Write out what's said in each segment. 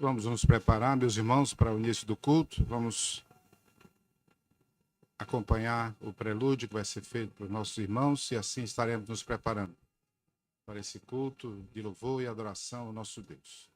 Vamos nos preparar, meus irmãos, para o início do culto. Vamos acompanhar o prelúdio que vai ser feito para os nossos irmãos e assim estaremos nos preparando para esse culto de louvor e adoração ao nosso Deus.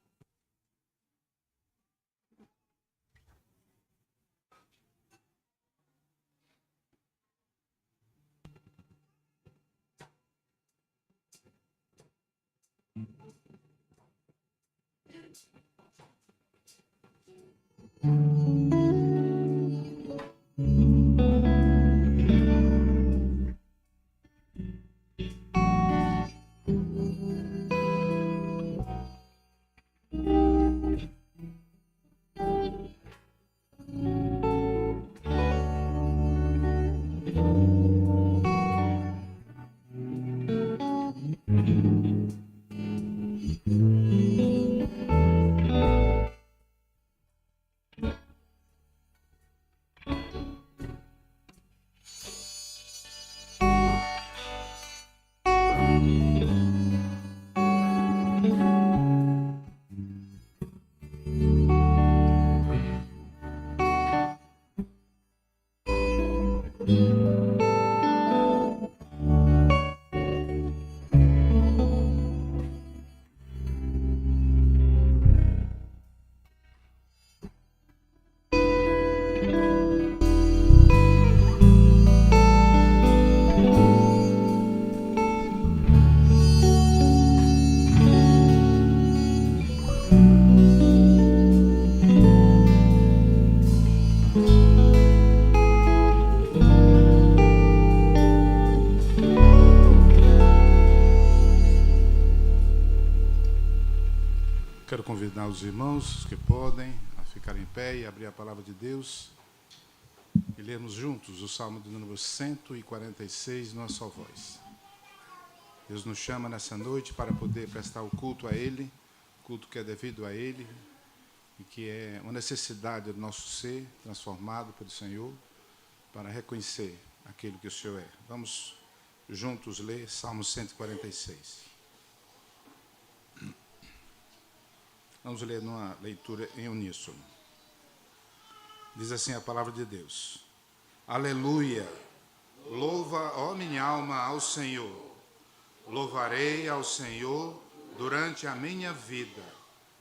convidar os irmãos que podem a ficar em pé e abrir a palavra de Deus e lermos juntos o Salmo de número 146 numa só voz. Deus nos chama nessa noite para poder prestar o culto a Ele, culto que é devido a Ele e que é uma necessidade do nosso ser transformado pelo Senhor para reconhecer aquilo que o Senhor é. Vamos juntos ler Salmo 146. Vamos ler numa leitura em uníssono. Diz assim a palavra de Deus: Aleluia! Louva, ó minha alma, ao Senhor. Louvarei ao Senhor durante a minha vida.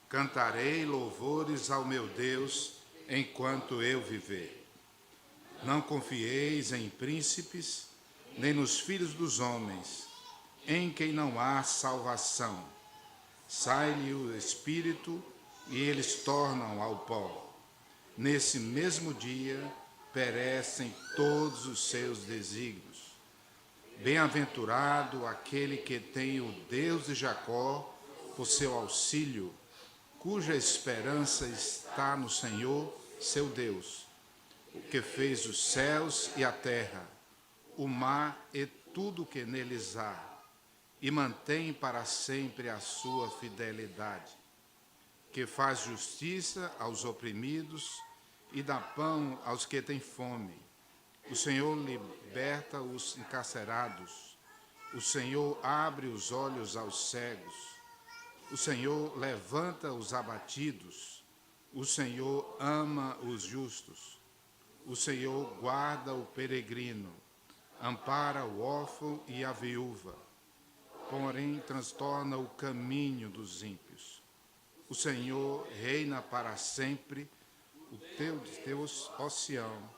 Cantarei louvores ao meu Deus enquanto eu viver. Não confieis em príncipes, nem nos filhos dos homens, em quem não há salvação. Sai-lhe o espírito e eles tornam ao pó. Nesse mesmo dia perecem todos os seus desígnios. Bem-aventurado aquele que tem o Deus de Jacó por seu auxílio, cuja esperança está no Senhor, seu Deus, o que fez os céus e a terra, o mar e tudo que neles há, e mantém para sempre a sua fidelidade, que faz justiça aos oprimidos e dá pão aos que têm fome. O Senhor liberta os encarcerados. O Senhor abre os olhos aos cegos. O Senhor levanta os abatidos. O Senhor ama os justos. O Senhor guarda o peregrino. Ampara o órfão e a viúva. Porém, transtorna o caminho dos ímpios. O Senhor reina para sempre. O teu Deus, ó Sião,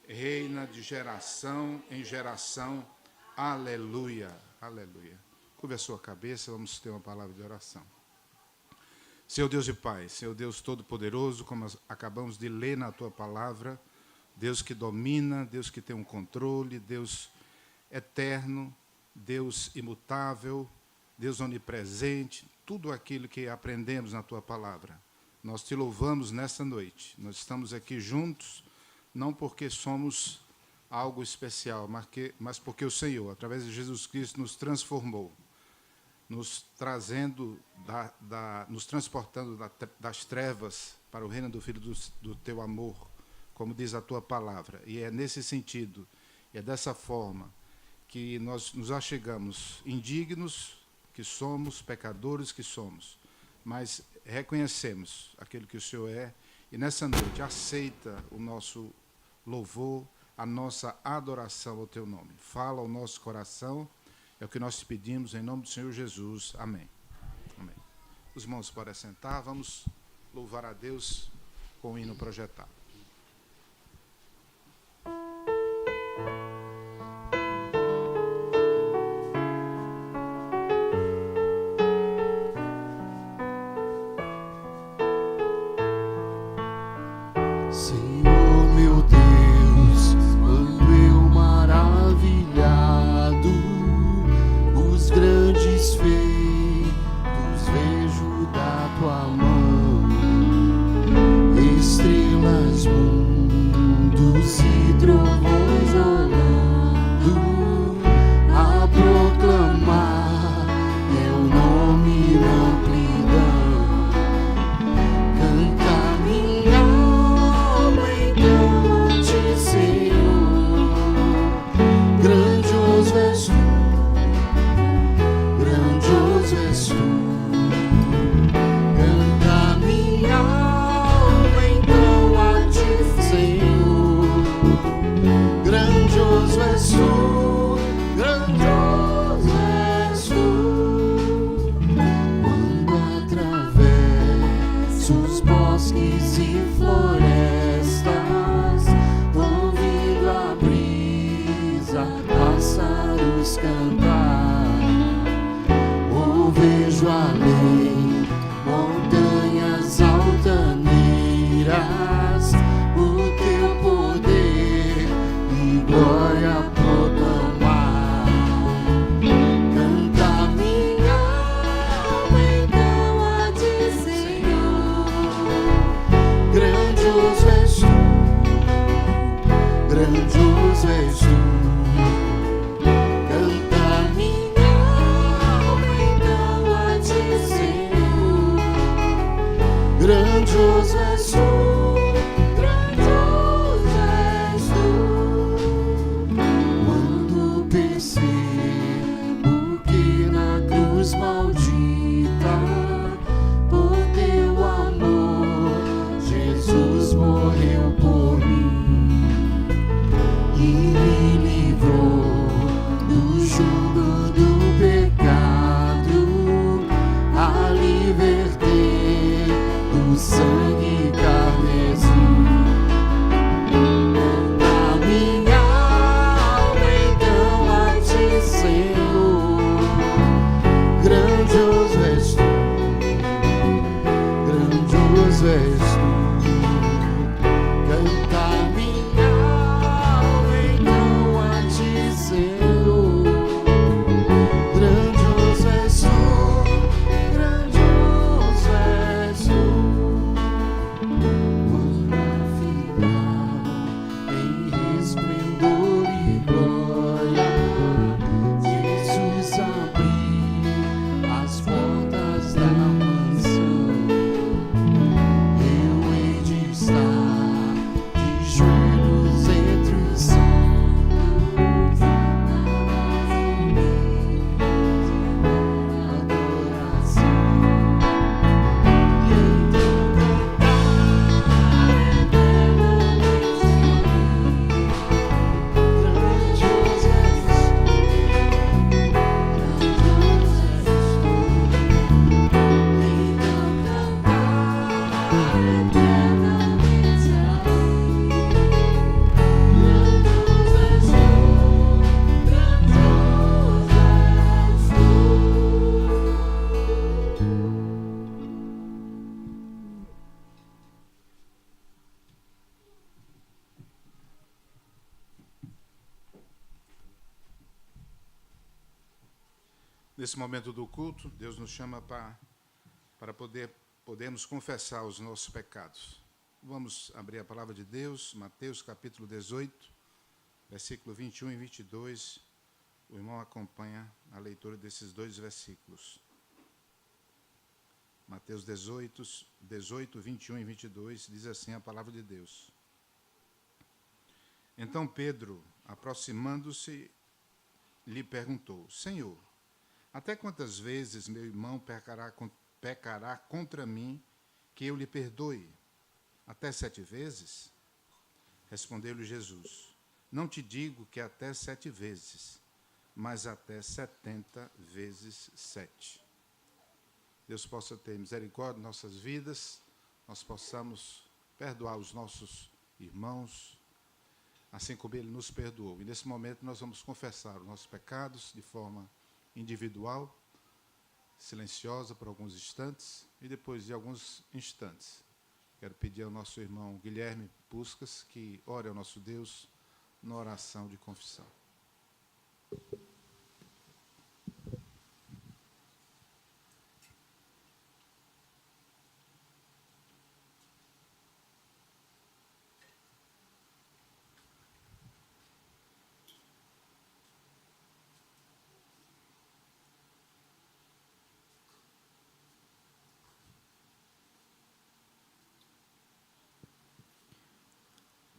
reina de geração em geração. Aleluia, aleluia. Curva a sua cabeça, vamos ter uma palavra de oração. Senhor Deus e Pai, Senhor Deus Todo-Poderoso, como acabamos de ler na Tua palavra, Deus que domina, Deus que tem um controle, Deus eterno, Deus imutável, Deus onipresente, tudo aquilo que aprendemos na Tua palavra. Nós Te louvamos nesta noite. Nós estamos aqui juntos, não porque somos algo especial, mas porque o Senhor, através de Jesus Cristo, nos transformou, nos trazendo, nos transportando das trevas para o reino do Filho do Teu amor, como diz a Tua palavra. E é nesse sentido, é dessa forma, que nós nos achegamos indignos que somos, pecadores que somos, mas reconhecemos aquilo que o Senhor é, e nessa noite aceita o nosso louvor, a nossa adoração ao Teu nome. Fala ao nosso coração, é o que nós te pedimos em nome do Senhor Jesus. Amém. Amém. Os irmãos podem sentar, vamos louvar a Deus com o hino projetado. Canta minha alma, então a ti, Senhor. Nesse momento do culto, Deus nos chama para podermos confessar os nossos pecados. Vamos abrir a palavra de Deus, Mateus capítulo 18, versículo 21 e 22. O irmão acompanha a leitura desses dois versículos. Mateus 18, 21 e 22, diz assim a palavra de Deus. Então Pedro, aproximando-se, lhe perguntou: Senhor, até quantas vezes meu irmão pecará contra mim, que eu lhe perdoe? Até 7 vezes? Respondeu-lhe Jesus: Não te digo que até 7 vezes, mas até 70 vezes 7. Deus possa ter misericórdia de nossas vidas, nós possamos perdoar os nossos irmãos, assim como Ele nos perdoou. E nesse momento nós vamos confessar os nossos pecados de forma individual, silenciosa por alguns instantes, e depois de alguns instantes, quero pedir ao nosso irmão Guilherme Puscas que ore ao nosso Deus na oração de confissão.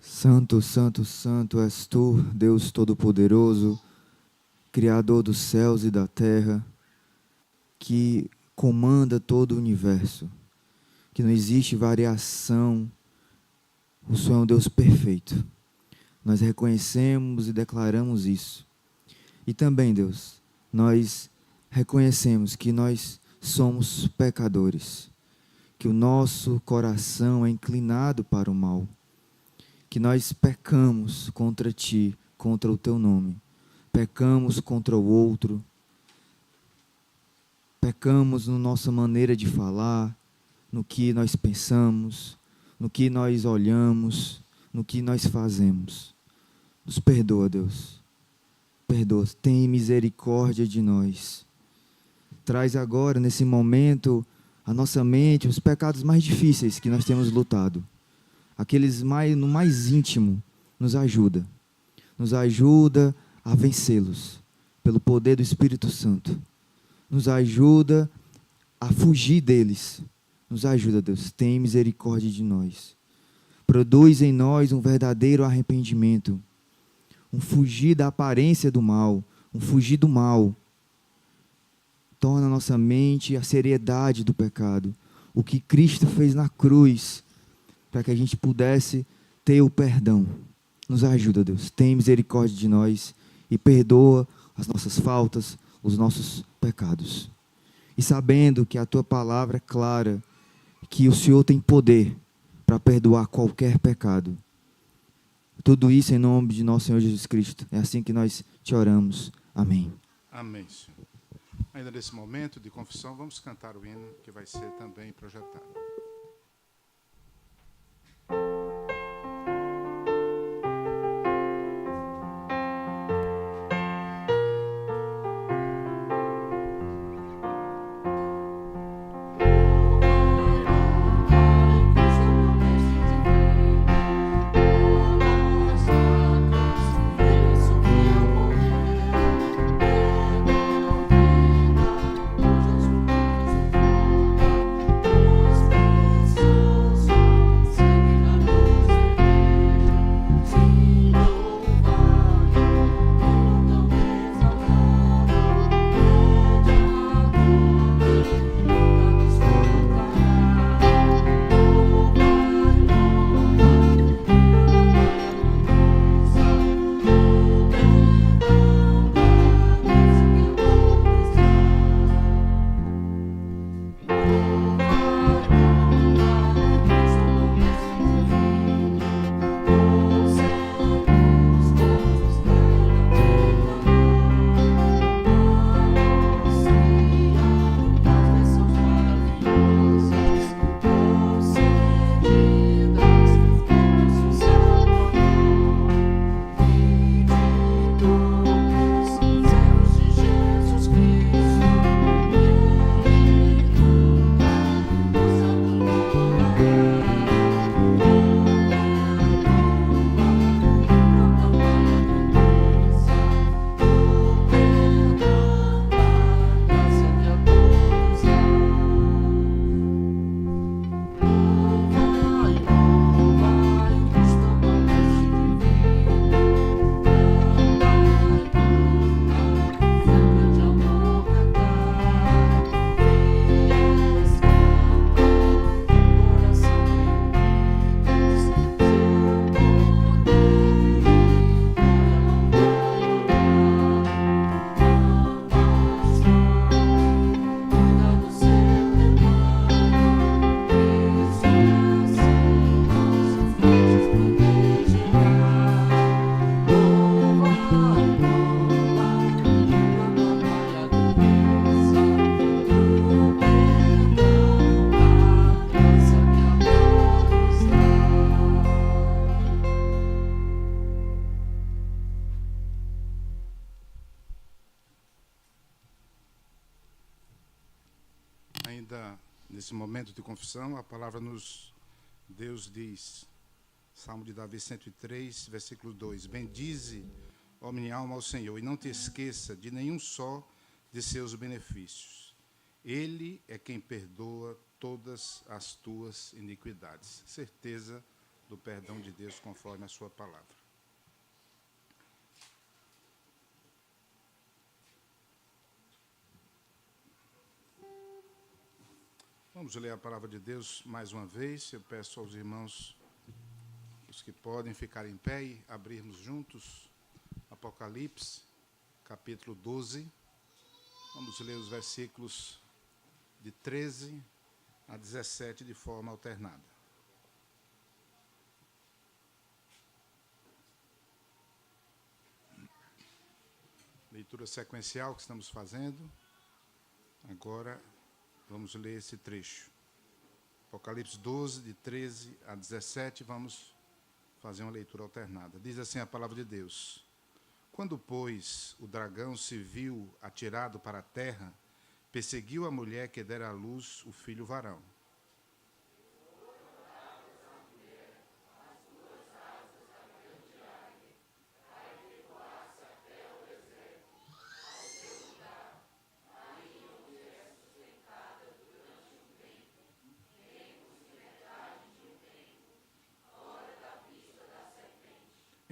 Santo, santo, santo és tu, Deus Todo-Poderoso, Criador dos céus e da terra, que comanda todo o universo, que não existe variação. O Senhor é um Deus perfeito. Nós reconhecemos e declaramos isso. E também, Deus, nós reconhecemos que nós somos pecadores, que o nosso coração é inclinado para o mal, que nós pecamos contra Ti, contra o Teu nome, pecamos contra o outro, pecamos na nossa maneira de falar, no que nós pensamos, no que nós olhamos, no que nós fazemos. Nos perdoa, Deus. Perdoa, tem misericórdia de nós. Traz agora, nesse momento, à nossa mente os pecados mais difíceis que nós temos lutado. Aqueles no mais íntimo, nos ajuda a vencê-los, pelo poder do Espírito Santo, nos ajuda a fugir deles, nos ajuda, Deus, tem misericórdia de nós, produz em nós um verdadeiro arrependimento, um fugir da aparência do mal, um fugir do mal, torna a nossa mente a seriedade do pecado, o que Cristo fez na cruz, para que a gente pudesse ter o perdão. Nos ajuda, Deus. Tem misericórdia de nós e perdoa as nossas faltas, os nossos pecados. E sabendo que a Tua palavra é clara, que o Senhor tem poder para perdoar qualquer pecado. Tudo isso em nome de nosso Senhor Jesus Cristo. É assim que nós te oramos. Amém. Amém, Senhor. Ainda nesse momento de confissão, vamos cantar o hino que vai ser também projetado. Espírito Ainda nesse momento de confissão, a palavra Deus diz, Salmo de Davi 103, versículo 2: bendize, ó minha alma, ao Senhor, e não te esqueça de nenhum só de seus benefícios. Ele é quem perdoa todas as tuas iniquidades. Certeza do perdão de Deus conforme a sua palavra. Vamos ler a palavra de Deus mais uma vez. Eu peço aos irmãos, os que podem ficar em pé e abrirmos juntos Apocalipse, capítulo 12. Vamos ler os versículos de 13 a 17 de forma alternada. Leitura sequencial que estamos fazendo. Agora vamos ler esse trecho. Apocalipse 12, de 13 a 17, vamos fazer uma leitura alternada. Diz assim a palavra de Deus: quando, pois, o dragão se viu atirado para a terra, perseguiu a mulher que dera à luz o filho varão.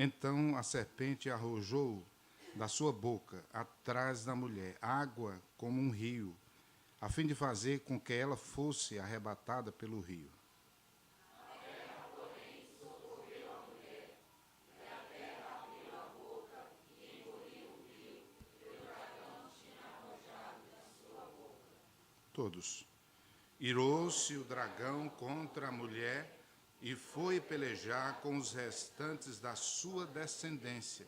Então a serpente arrojou da sua boca, atrás da mulher, água como um rio, a fim de fazer com que ela fosse arrebatada pelo rio. Todos. Irou-se o dragão contra a mulher e foi pelejar com os restantes da sua descendência,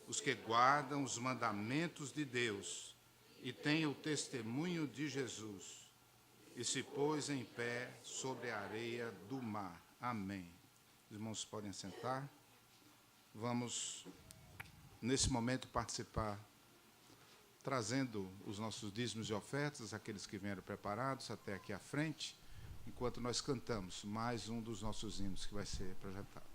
os que guardam os mandamentos de Deus e têm o testemunho de Jesus, e se pôs em pé sobre a areia do mar. Amém. Os irmãos podem assentar. Vamos, nesse momento, participar, trazendo os nossos dízimos e ofertas, aqueles que vieram preparados até aqui à frente, enquanto nós cantamos mais um dos nossos hinos que vai ser projetado.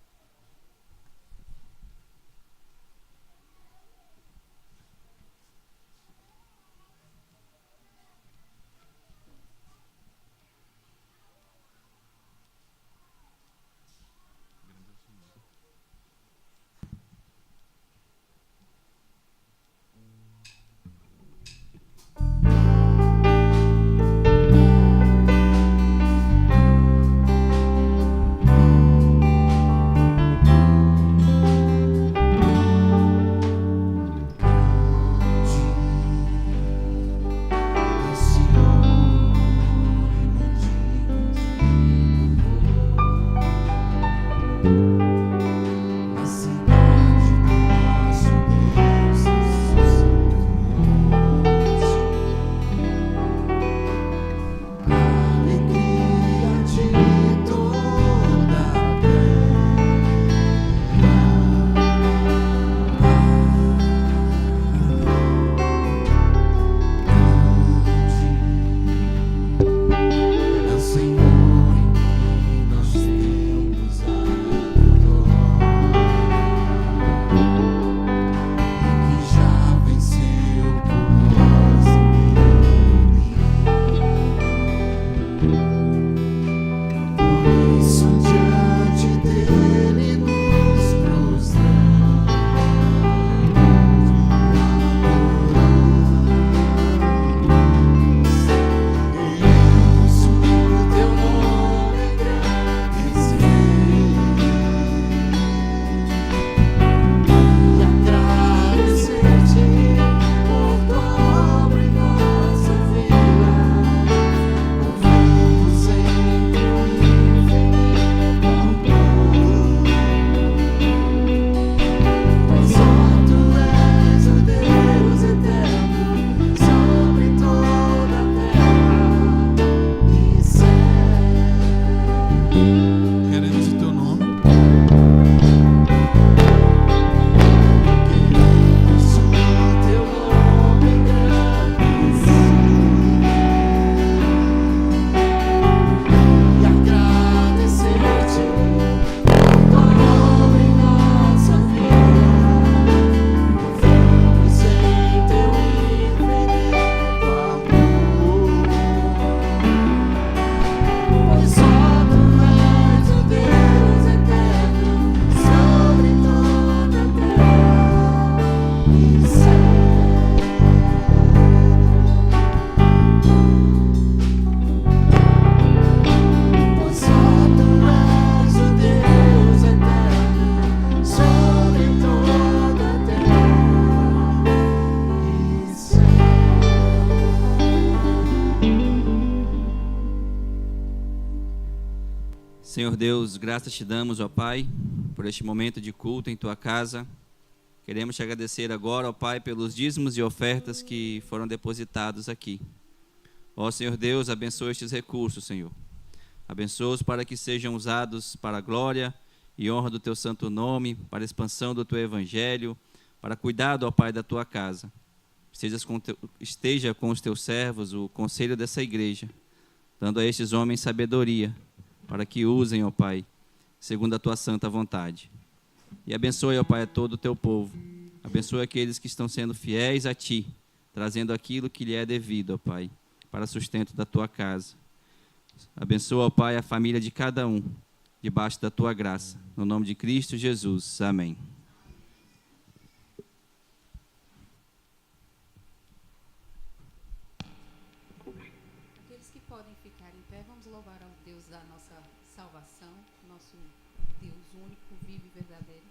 Senhor Deus, graças te damos, ó Pai, por este momento de culto em Tua casa. Queremos te agradecer agora, ó Pai, pelos dízimos e ofertas que foram depositados aqui. Ó Senhor Deus, abençoa estes recursos, Senhor. Abençoa-os para que sejam usados para a glória e honra do Teu santo nome, para a expansão do Teu evangelho, para cuidado, ó Pai, da Tua casa. Esteja com os Teus servos, o conselho dessa igreja, dando a estes homens sabedoria, para que usem, ó Pai, segundo a Tua santa vontade. E abençoe, ó Pai, a todo o Teu povo. Abençoe aqueles que estão sendo fiéis a Ti, trazendo aquilo que lhe é devido, ó Pai, para sustento da Tua casa. Abençoa, ó Pai, a família de cada um, debaixo da Tua graça. No nome de Cristo Jesus. Amém. Aqueles que podem ficar em pé, vamos louvar ao Deus da nossa salvação, nosso Deus único, vivo e verdadeiro.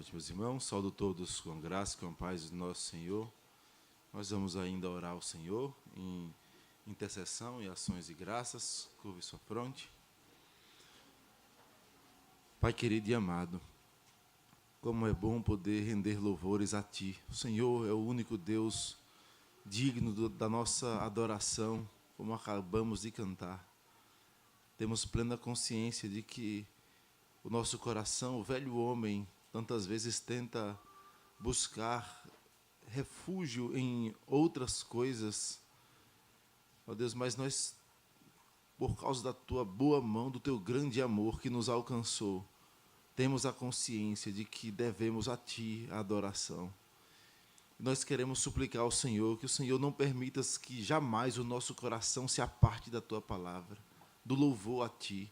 noite, meus irmãos. Saúdo todos com a graça e com a paz do nosso Senhor. Nós vamos ainda orar ao Senhor em intercessão e ações de graças. Curve sua fronte. Pai querido e amado, como é bom poder render louvores a Ti. O Senhor é o único Deus digno da nossa adoração, como acabamos de cantar. Temos plena consciência de que o nosso coração, o velho homem, tantas vezes tenta buscar refúgio em outras coisas. Ó Deus, mas nós, por causa da Tua boa mão, do Teu grande amor que nos alcançou, temos a consciência de que devemos a Ti a adoração. Nós queremos suplicar ao Senhor que o Senhor não permita que jamais o nosso coração se aparte da Tua palavra, do louvor a Ti,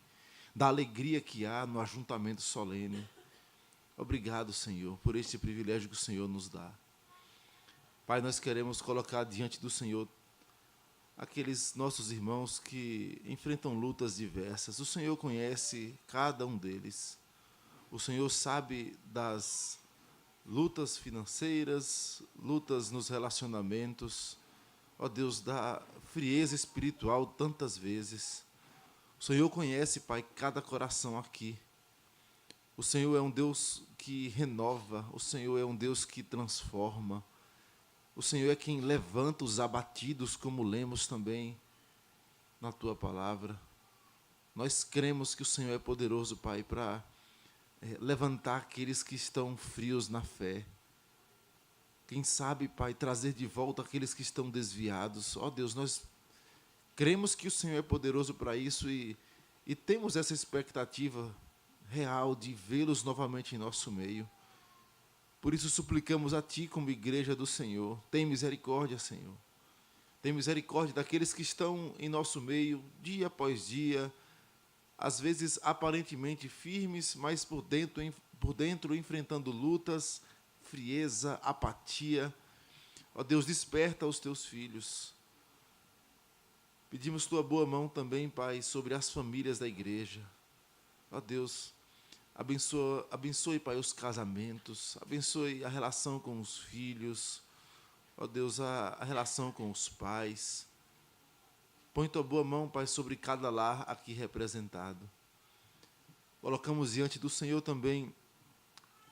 da alegria que há no ajuntamento solene. Obrigado, Senhor, por este privilégio que o Senhor nos dá. Pai, nós queremos colocar diante do Senhor aqueles nossos irmãos que enfrentam lutas diversas. O Senhor conhece cada um deles. O Senhor sabe das lutas financeiras, lutas nos relacionamentos. Ó Deus, da frieza espiritual tantas vezes. O Senhor conhece, Pai, cada coração aqui. O Senhor é um Deus que renova, o Senhor é um Deus que transforma. O Senhor é quem levanta os abatidos, como lemos também na Tua palavra. Nós cremos que o Senhor é poderoso, Pai, para levantar aqueles que estão frios na fé. Quem sabe, Pai, trazer de volta aqueles que estão desviados. Ó Deus, nós cremos que o Senhor é poderoso para isso e temos essa expectativa real de vê-los novamente em nosso meio. Por isso suplicamos a Ti como igreja do Senhor. Tem misericórdia, Senhor. Tem misericórdia daqueles que estão em nosso meio, dia após dia, às vezes aparentemente firmes, mas por dentro enfrentando lutas, frieza, apatia. Ó Deus, desperta os Teus filhos. Pedimos Tua boa mão também, Pai, sobre as famílias da igreja. Ó Deus, abençoe, Pai, os casamentos, abençoe a relação com os filhos, ó Deus, a relação com os pais. Põe Tua boa mão, Pai, sobre cada lar aqui representado. Colocamos diante do Senhor também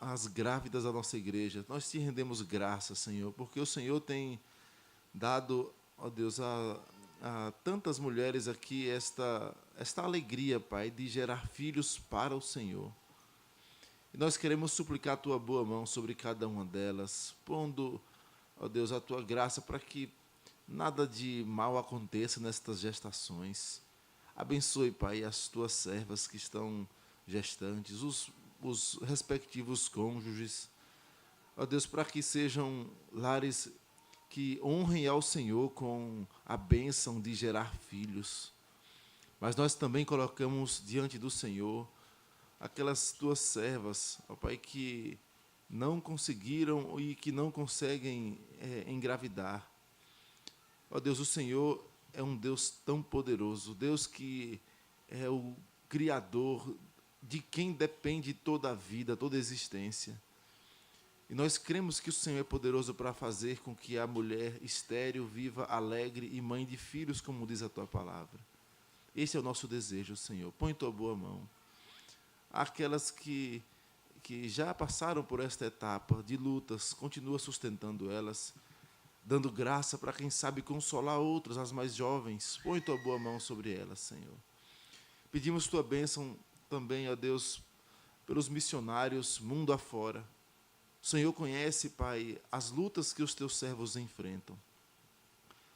as grávidas da nossa igreja. Nós Te rendemos graças, Senhor, porque o Senhor tem dado, ó Deus, a tantas mulheres aqui esta alegria, Pai, de gerar filhos para o Senhor. E nós queremos suplicar a Tua boa mão sobre cada uma delas, pondo, ó Deus, a Tua graça para que nada de mal aconteça nestas gestações. Abençoe, Pai, as Tuas servas que estão gestantes, os respectivos cônjuges. Ó Deus, para que sejam lares que honrem ao Senhor com a bênção de gerar filhos. Mas nós também colocamos diante do Senhor aquelas Tuas servas, ó Pai, que não conseguiram e que não conseguem engravidar. Ó Deus, o Senhor é um Deus tão poderoso, Deus que é o Criador de quem depende toda a vida, toda a existência. E nós cremos que o Senhor é poderoso para fazer com que a mulher estéril viva alegre e mãe de filhos, como diz a Tua palavra. Esse é o nosso desejo, Senhor. Põe Tua boa mão. Aquelas que já passaram por esta etapa de lutas, continua sustentando elas, dando graça para quem sabe consolar outras, as mais jovens. Põe Tua boa mão sobre elas, Senhor. Pedimos Tua bênção também, ó Deus, pelos missionários mundo afora. O Senhor conhece, Pai, as lutas que os Teus servos enfrentam.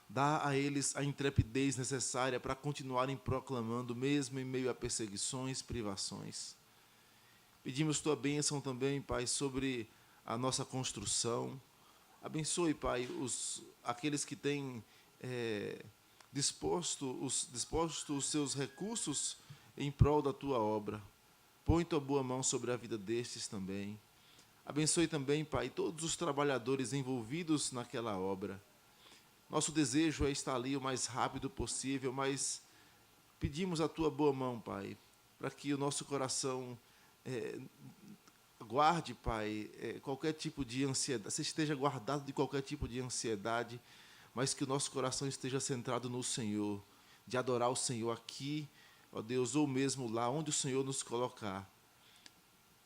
Dá a eles a intrepidez necessária para continuarem proclamando, mesmo em meio a perseguições, privações. Pedimos Tua bênção também, Pai, sobre a nossa construção. Abençoe, Pai, aqueles que têm disposto os seus recursos em prol da Tua obra. Põe Tua boa mão sobre a vida destes também. Abençoe também, Pai, todos os trabalhadores envolvidos naquela obra. Nosso desejo é estar ali o mais rápido possível, mas pedimos a Tua boa mão, Pai, para que o nosso coração guarde, Pai, qualquer tipo de ansiedade, você esteja guardado de qualquer tipo de ansiedade, mas que o nosso coração esteja centrado no Senhor, de adorar o Senhor aqui, ó Deus, ou mesmo lá onde o Senhor nos colocar.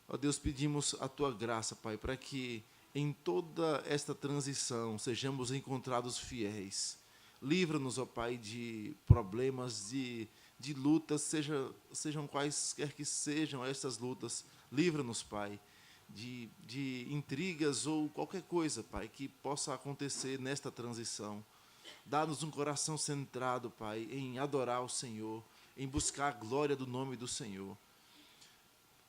Ó Deus, pedimos a Tua graça, Pai, para que em toda esta transição sejamos encontrados fiéis. Livra-nos, ó Pai, de problemas, de lutas, sejam quaisquer que sejam estas lutas. Livra-nos, Pai, de intrigas ou qualquer coisa, Pai, que possa acontecer nesta transição. Dá-nos um coração centrado, Pai, em adorar o Senhor, em buscar a glória do nome do Senhor.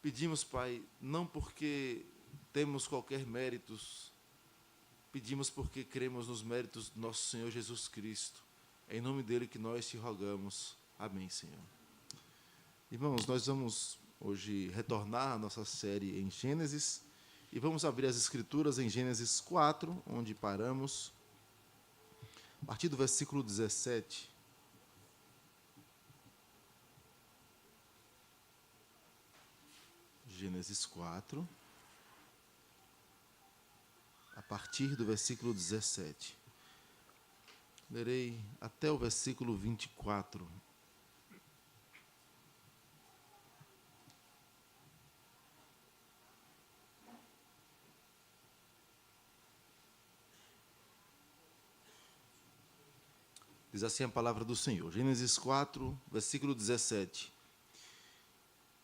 Pedimos, Pai, não porque temos qualquer méritos, pedimos porque cremos nos méritos do nosso Senhor Jesus Cristo. É em nome dele que nós te rogamos. Amém, Senhor. Irmãos, nós vamos hoje retornar à nossa série em Gênesis e vamos abrir as Escrituras em Gênesis 4, onde paramos, a partir do versículo 17. Gênesis 4, a partir do versículo 17. Lerei até o versículo 24. Diz assim a palavra do Senhor. Gênesis 4, versículo 17.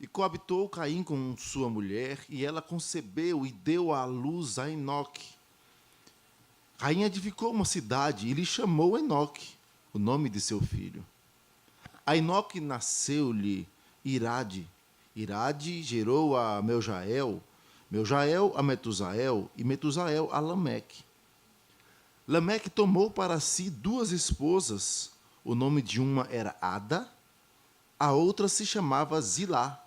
E coabitou Caim com sua mulher, e ela concebeu e deu à luz a Enoque. Caim edificou uma cidade e lhe chamou Enoque, o nome de seu filho. A Enoque nasceu-lhe Irade. Irade gerou a Meujael, Meujael a Metusael, e Metusael a Lameque. Lameque tomou para si 2 esposas. O nome de uma era Ada, a outra se chamava Zilá.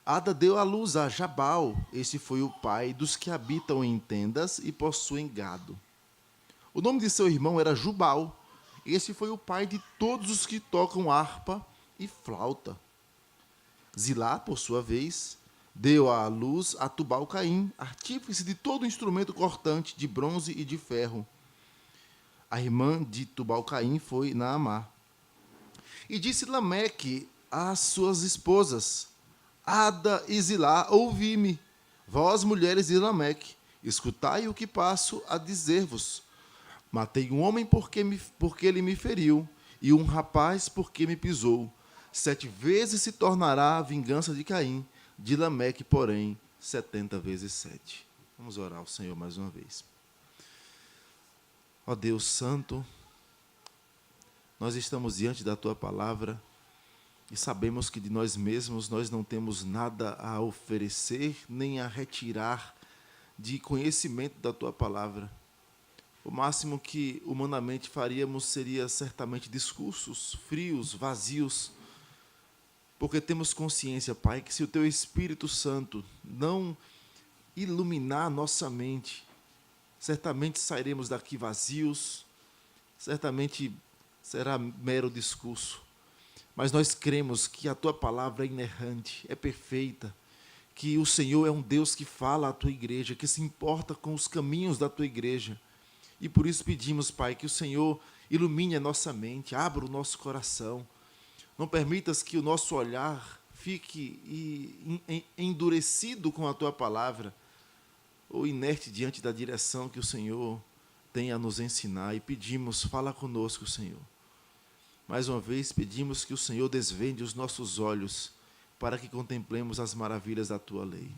Ada deu à luz a Jabal. Este foi o pai dos que habitam em tendas e possuem gado. O nome de seu irmão era Jubal. Este foi o pai de todos os que tocam harpa e flauta. Zilá, por sua vez, deu à luz a Tubal-Caim, artífice de todo instrumento cortante de bronze e de ferro. A irmã de Tubal-Caim foi Naamá. E disse Lameque às suas esposas: Ada e Zilá, ouvi-me, vós, mulheres de Lameque, escutai o que passo a dizer-vos. Matei um homem porque ele me feriu, e um rapaz porque me pisou. 7 vezes se tornará a vingança de Caim, de Lameque, porém, 70 vezes 7. Vamos orar ao Senhor mais uma vez. Ó Deus Santo, nós estamos diante da Tua palavra e sabemos que de nós mesmos nós não temos nada a oferecer nem a retirar de conhecimento da Tua palavra. O máximo que humanamente faríamos seria certamente discursos frios, vazios, porque temos consciência, Pai, que se o Teu Espírito Santo não iluminar nossa mente, certamente sairemos daqui vazios, certamente será mero discurso. Mas nós cremos que a Tua palavra é inerrante, é perfeita, que o Senhor é um Deus que fala à Tua igreja, que se importa com os caminhos da Tua igreja. E por isso pedimos, Pai, que o Senhor ilumine a nossa mente, abra o nosso coração. Não permitas que o nosso olhar fique endurecido com a Tua palavra, ou inerte diante da direção que o Senhor tem a nos ensinar. E pedimos, fala conosco, Senhor. Mais uma vez, pedimos que o Senhor desvende os nossos olhos para que contemplemos as maravilhas da Tua lei.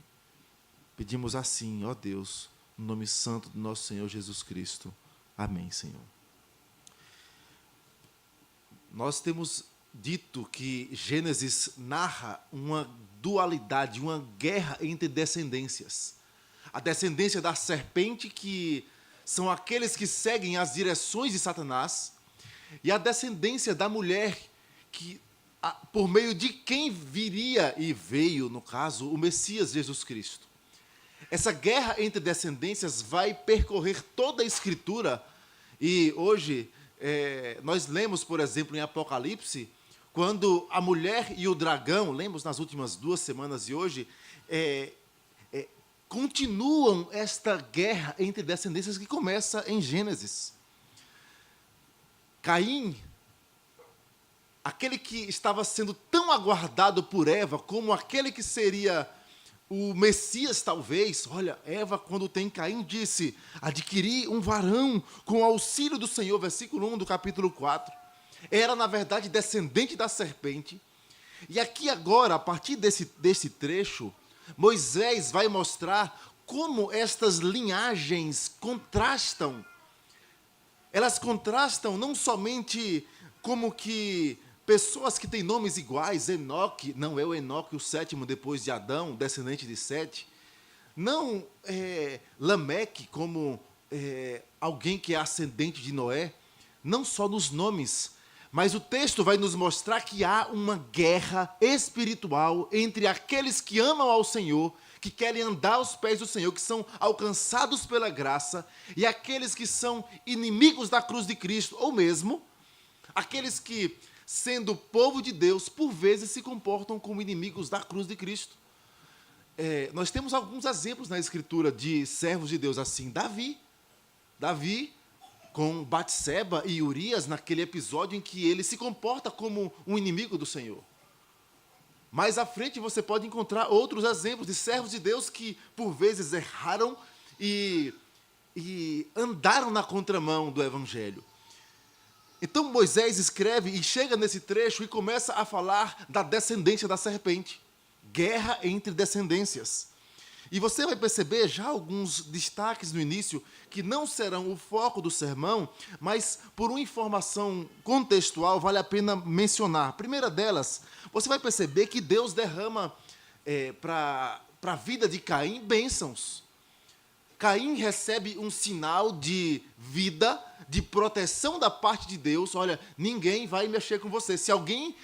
Pedimos assim, ó Deus, no nome santo do nosso Senhor Jesus Cristo. Amém, Senhor. Nós temos dito que Gênesis narra uma dualidade, uma guerra entre descendências. A descendência da serpente, que são aqueles que seguem as direções de Satanás, e a descendência da mulher, que, por meio de quem viria e veio, no caso, o Messias Jesus Cristo. Essa guerra entre descendências vai percorrer toda a Escritura, e hoje nós lemos, por exemplo, em Apocalipse, quando a mulher e o dragão, lemos nas últimas 2 semanas e hoje, continuam esta guerra entre descendências que começa em Gênesis. Caim, aquele que estava sendo tão aguardado por Eva, como aquele que seria o Messias, talvez. Olha, Eva, quando tem Caim, disse: adquiri um varão com o auxílio do Senhor, versículo 1 do capítulo 4. Era, na verdade, descendente da serpente. E aqui agora, a partir desse trecho, Moisés vai mostrar como estas linhagens contrastam. Elas contrastam não somente como que pessoas que têm nomes iguais. Enoque, não é o Enoque, o sétimo depois de Adão, descendente de Sete. Não Lameque, como alguém que é ascendente de Noé. Não só nos nomes, mas o texto vai nos mostrar que há uma guerra espiritual entre aqueles que amam ao Senhor, que querem andar aos pés do Senhor, que são alcançados pela graça, e aqueles que são inimigos da cruz de Cristo, ou mesmo aqueles que, sendo povo de Deus, por vezes se comportam como inimigos da cruz de Cristo. Nós temos alguns exemplos na Escritura de servos de Deus assim. Davi, com Batseba e Urias, naquele episódio em que ele se comporta como um inimigo do Senhor. Mais à frente você pode encontrar outros exemplos de servos de Deus que, por vezes, erraram e andaram na contramão do Evangelho. Então Moisés escreve e chega nesse trecho e começa a falar da descendência da serpente. Guerra entre descendências. E você vai perceber já alguns destaques no início que não serão o foco do sermão, mas por uma informação contextual vale a pena mencionar. A primeira delas, você vai perceber que Deus derrama para a vida de Caim bênçãos. Caim recebe um sinal de vida, de proteção da parte de Deus. Olha, ninguém vai mexer com você. Se alguém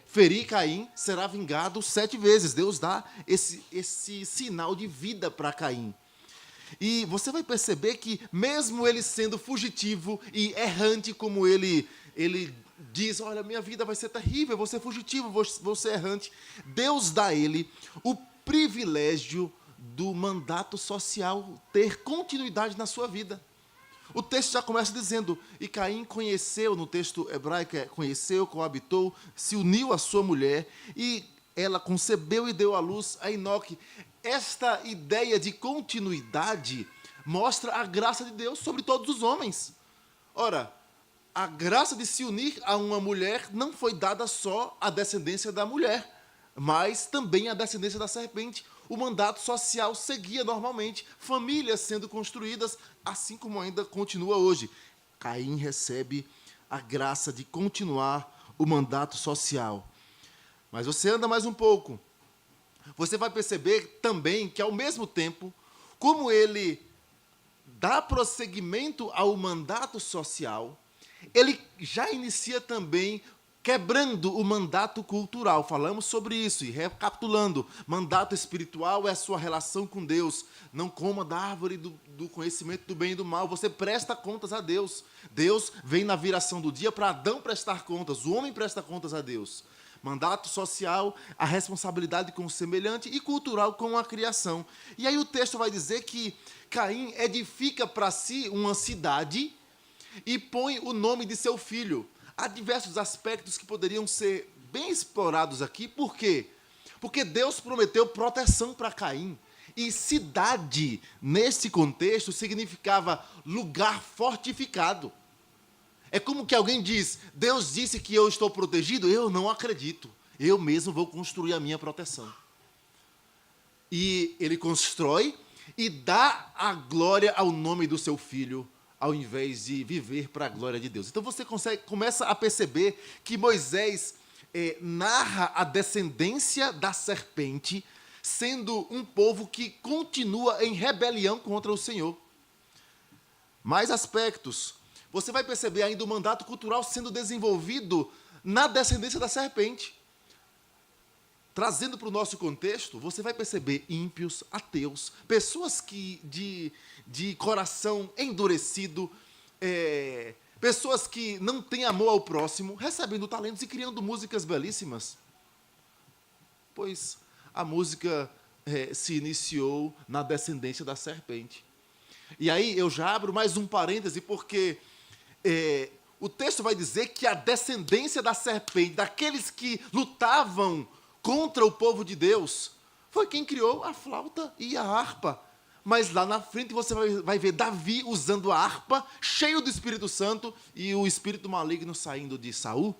ferir Caim, será vingado 7 vezes. Deus dá esse sinal de vida para Caim. E você vai perceber que, mesmo ele sendo fugitivo e errante, como ele diz: olha, minha vida vai ser terrível, vou ser fugitivo, vou ser errante, Deus dá a ele o privilégio do mandato social ter continuidade na sua vida. O texto já começa dizendo: e Caim conheceu, no texto hebraico conheceu, coabitou, se uniu à sua mulher, e ela concebeu e deu à luz a Enoque. Esta ideia de continuidade mostra a graça de Deus sobre todos os homens. Ora, a graça de se unir a uma mulher não foi dada só à descendência da mulher, mas também à descendência da serpente. O mandato social seguia normalmente, famílias sendo construídas, assim como ainda continua hoje. Caim recebe a graça de continuar o mandato social. Mas você anda mais um pouco, você vai perceber também que, ao mesmo tempo, como ele dá prosseguimento ao mandato social, ele já inicia também quebrando o mandato cultural. Falamos sobre isso e recapitulando. Mandato espiritual é a sua relação com Deus. Não coma da árvore do conhecimento do bem e do mal. Você presta contas a Deus. Deus vem na viração do dia para Adão prestar contas. O homem presta contas a Deus. Mandato social, a responsabilidade com o semelhante, e cultural com a criação. E aí o texto vai dizer que Caim edifica para si uma cidade e põe o nome de seu filho. Há diversos aspectos que poderiam ser bem explorados aqui. Por quê? Porque Deus prometeu proteção para Caim. E cidade, nesse contexto, significava lugar fortificado. É como que alguém diz: Deus disse que eu estou protegido? Eu não acredito. Eu mesmo vou construir a minha proteção. E ele constrói e dá a glória ao nome do seu filho, ao invés de viver para a glória de Deus. Então você começa a perceber que Moisés narra a descendência da serpente sendo um povo que continua em rebelião contra o Senhor. Mais aspectos. Você vai perceber ainda o mandato cultural sendo desenvolvido na descendência da serpente. Trazendo para o nosso contexto, você vai perceber ímpios, ateus, pessoas que de coração endurecido, pessoas que não têm amor ao próximo, recebendo talentos e criando músicas belíssimas. Pois a música se iniciou na descendência da serpente. E aí eu já abro mais um parêntese, porque o texto vai dizer que a descendência da serpente, daqueles que lutavam contra o povo de Deus, foi quem criou a flauta e a harpa. Mas lá na frente você vai ver Davi usando a harpa, cheio do Espírito Santo, e o espírito maligno saindo de Saul.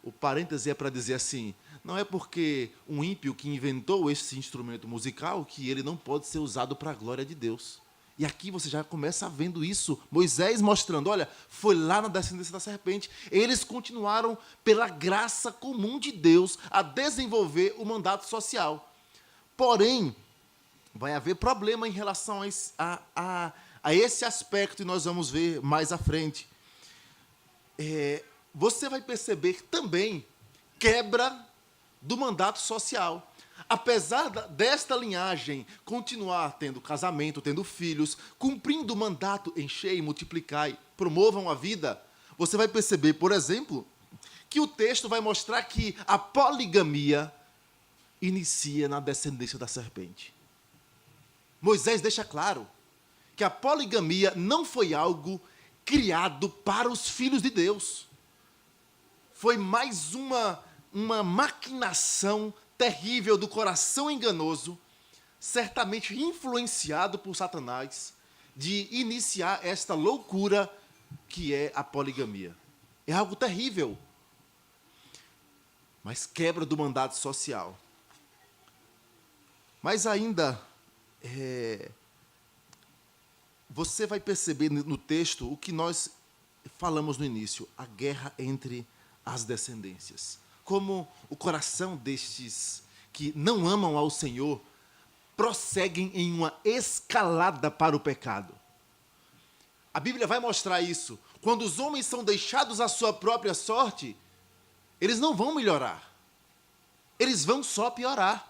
O parêntese é para dizer assim, não é porque um ímpio que inventou esse instrumento musical que ele não pode ser usado para a glória de Deus. E aqui você já começa vendo isso. Moisés mostrando, olha, foi lá na descendência da serpente. Eles continuaram, pela graça comum de Deus, a desenvolver o mandato social. Porém, vai haver problema em relação a esse aspecto, e nós vamos ver mais à frente. Você vai perceber também quebra do mandato social. Apesar desta linhagem continuar tendo casamento, tendo filhos, cumprindo o mandato, enchei, multiplicai, promovam a vida, você vai perceber, por exemplo, que o texto vai mostrar que a poligamia inicia na descendência da serpente. Moisés deixa claro que a poligamia não foi algo criado para os filhos de Deus. Foi mais uma maquinação terrível do coração enganoso, certamente influenciado por Satanás, de iniciar esta loucura que é a poligamia. É algo terrível, mas quebra do mandato social. Mas ainda, você vai perceber no texto o que nós falamos no início, a guerra entre as descendências. Como o coração destes que não amam ao Senhor prosseguem em uma escalada para o pecado. A Bíblia vai mostrar isso. Quando os homens são deixados à sua própria sorte, eles não vão melhorar. Eles vão só piorar.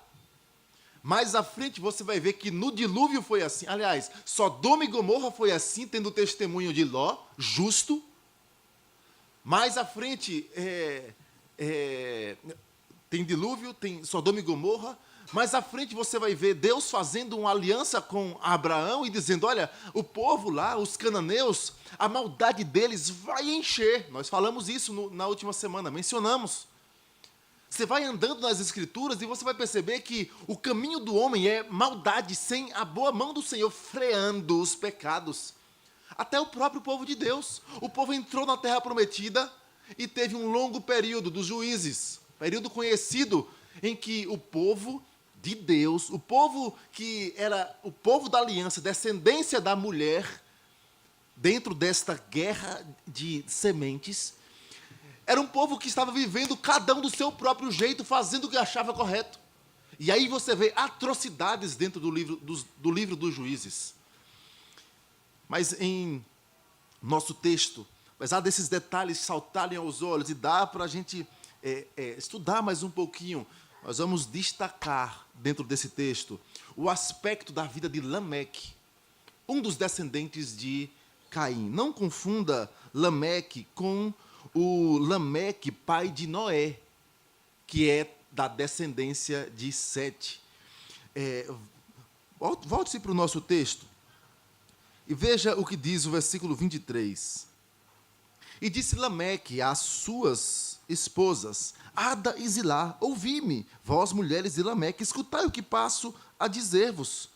Mais à frente você vai ver que no dilúvio foi assim. Aliás, Sodoma e Gomorra foi assim, tendo o testemunho de Ló, justo. Mais à frente, tem dilúvio, tem Sodoma e Gomorra. Mais à frente você vai ver Deus fazendo uma aliança com Abraão e dizendo, olha, o povo lá, os cananeus, a maldade deles vai encher. Nós falamos isso na última semana, mencionamos. Você vai andando nas Escrituras e você vai perceber que o caminho do homem é maldade, sem a boa mão do Senhor freando os pecados. Até o próprio povo de Deus. O povo entrou na Terra Prometida e teve um longo período dos juízes, período conhecido em que o povo de Deus, o povo que era o povo da aliança, descendência da mulher, dentro desta guerra de sementes, era um povo que estava vivendo cada um do seu próprio jeito, fazendo o que achava correto. E aí você vê atrocidades dentro do livro dos juízes. Mas em nosso texto, apesar desses detalhes saltarem aos olhos e dá para a gente estudar mais um pouquinho, nós vamos destacar dentro desse texto o aspecto da vida de Lameque, um dos descendentes de Caim. Não confunda Lameque com o Lameque, pai de Noé, que é da descendência de Sete. Volte-se para o nosso texto e veja o que diz o versículo 23. E disse Lameque às suas esposas, Ada e Zilá, ouvi-me, vós mulheres de Lameque, escutai o que passo a dizer-vos.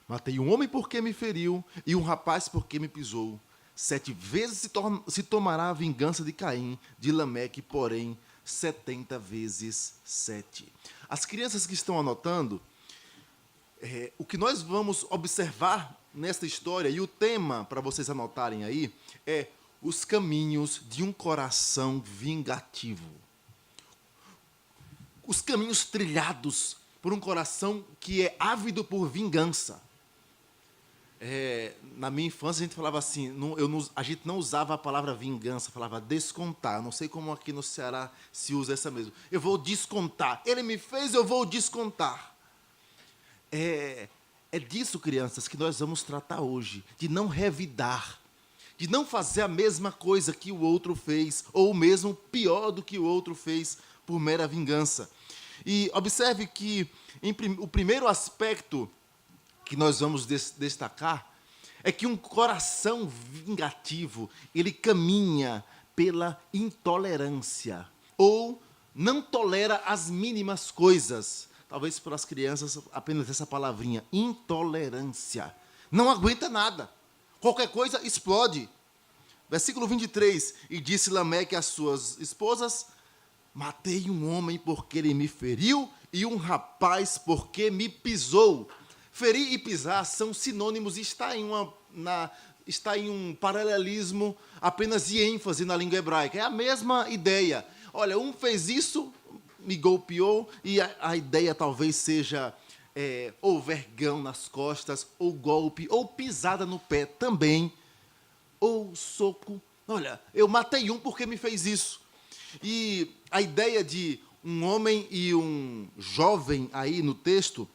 Matei um homem porque me feriu, e um rapaz porque me pisou. 7 vezes se tomará a vingança de Caim, de Lameque, porém, 70 vezes 7. As crianças que estão anotando, o que nós vamos observar nesta história, e o tema, para vocês anotarem aí, é os caminhos de um coração vingativo. Os caminhos trilhados por um coração que é ávido por vingança. Na minha infância, a gente falava assim, a gente não usava a palavra vingança, falava descontar. Não sei como aqui no Ceará se usa essa mesmo. Eu vou descontar. Ele me fez, eu vou descontar. É disso, crianças, que nós vamos tratar hoje. De não revidar. De não fazer a mesma coisa que o outro fez, ou mesmo pior do que o outro fez, por mera vingança. E observe que o primeiro aspecto que nós vamos destacar é que um coração vingativo, ele caminha pela intolerância, ou não tolera as mínimas coisas. Talvez para as crianças apenas essa palavrinha, intolerância. Não aguenta nada. Qualquer coisa explode. Versículo 23, e disse Lameque às suas esposas: matei um homem porque ele me feriu, e um rapaz porque me pisou. Ferir e pisar são sinônimos, está em um paralelismo apenas de ênfase na língua hebraica. É a mesma ideia. Olha, um fez isso, me golpeou, e a ideia talvez seja ou vergão nas costas, ou golpe, ou pisada no pé também, ou soco. Olha, eu matei um porque me fez isso. E a ideia de um homem e um jovem aí no texto,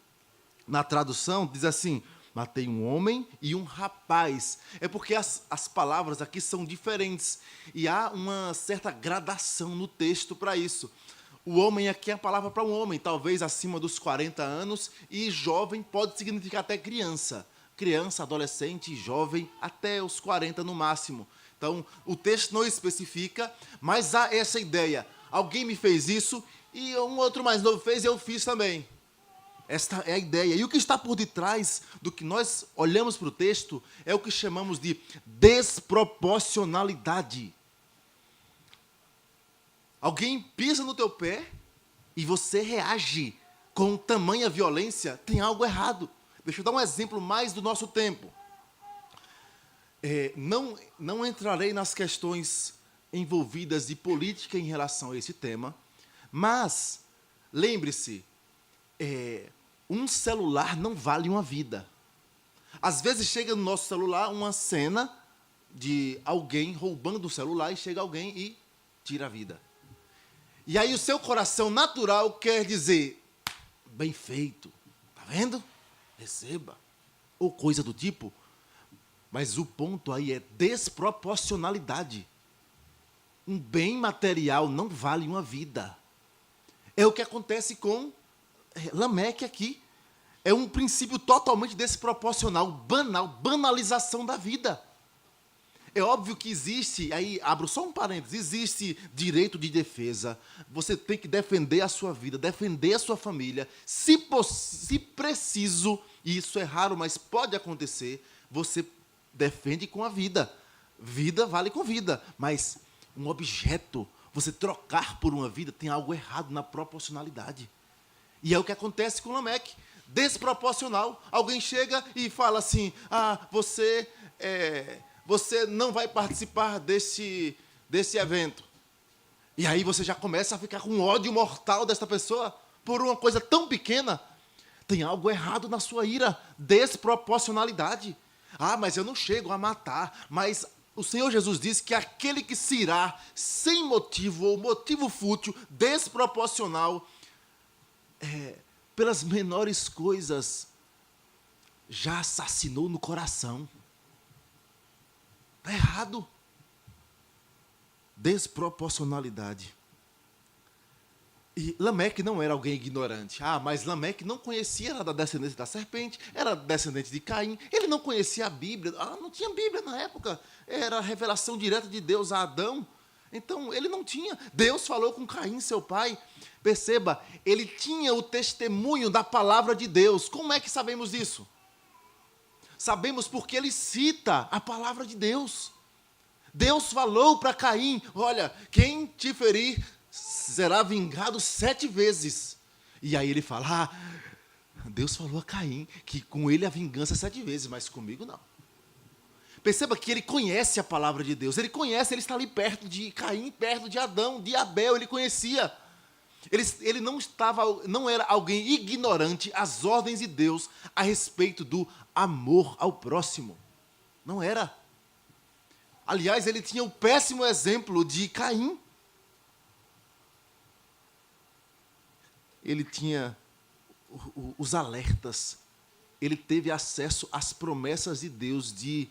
na tradução, diz assim: matei um homem e um rapaz. É porque as palavras aqui são diferentes. E há uma certa gradação no texto para isso. O homem aqui é a palavra para um homem, talvez acima dos 40 anos, e jovem pode significar até criança. Criança, adolescente, jovem, até os 40 no máximo. Então, o texto não especifica, mas há essa ideia. Alguém me fez isso, e um outro mais novo fez, e eu fiz também. Esta é a ideia. E o que está por detrás do que nós olhamos para o texto é o que chamamos de desproporcionalidade. Alguém pisa no teu pé e você reage com tamanha violência, tem algo errado. Deixa eu dar um exemplo mais do nosso tempo. Não entrarei nas questões envolvidas de política em relação a esse tema, mas lembre-se, um celular não vale uma vida. Às vezes chega no nosso celular uma cena de alguém roubando o celular, e chega alguém e tira a vida. E aí o seu coração natural quer dizer: bem feito, tá vendo? Receba. Ou coisa do tipo. Mas o ponto aí é desproporcionalidade. Um bem material não vale uma vida. É o que acontece com Lameque aqui. É um princípio totalmente desproporcional, banal, banalização da vida. É óbvio que existe, aí abro só um parênteses, existe direito de defesa. Você tem que defender a sua vida, defender a sua família. Se preciso, e isso é raro, mas pode acontecer, você defende com a vida. Vida vale com vida, mas um objeto, você trocar por uma vida, tem algo errado na proporcionalidade. E é o que acontece com Lameque. Desproporcional. Alguém chega e fala assim: você não vai participar desse evento. E aí você já começa a ficar com ódio mortal desta pessoa por uma coisa tão pequena. Tem algo errado na sua ira. Desproporcionalidade. Mas eu não chego a matar. Mas o Senhor Jesus disse que aquele que se irá sem motivo ou motivo fútil, desproporcional, pelas menores coisas, já assassinou no coração. Está errado. Desproporcionalidade. E Lameque não era alguém ignorante. Mas Lameque não conhecia, era da descendência da serpente, era descendente de Caim. Ele não conhecia a Bíblia. Não tinha Bíblia na época. Era a revelação direta de Deus a Adão. Então, ele não tinha. Deus falou com Caim, seu pai. Perceba, ele tinha o testemunho da palavra de Deus. Como é que sabemos isso? Sabemos porque ele cita a palavra de Deus. Deus falou para Caim: olha, quem te ferir será vingado 7 vezes. E aí ele fala: Deus falou a Caim que com ele a vingança é 7 vezes, mas comigo não. Perceba que ele conhece a palavra de Deus. Ele está ali perto de Caim, perto de Adão, de Abel, ele conhecia. Ele não era alguém ignorante às ordens de Deus a respeito do amor ao próximo. Não era. Aliás, ele tinha o péssimo exemplo de Caim. Ele tinha os alertas. Ele teve acesso às promessas de Deus de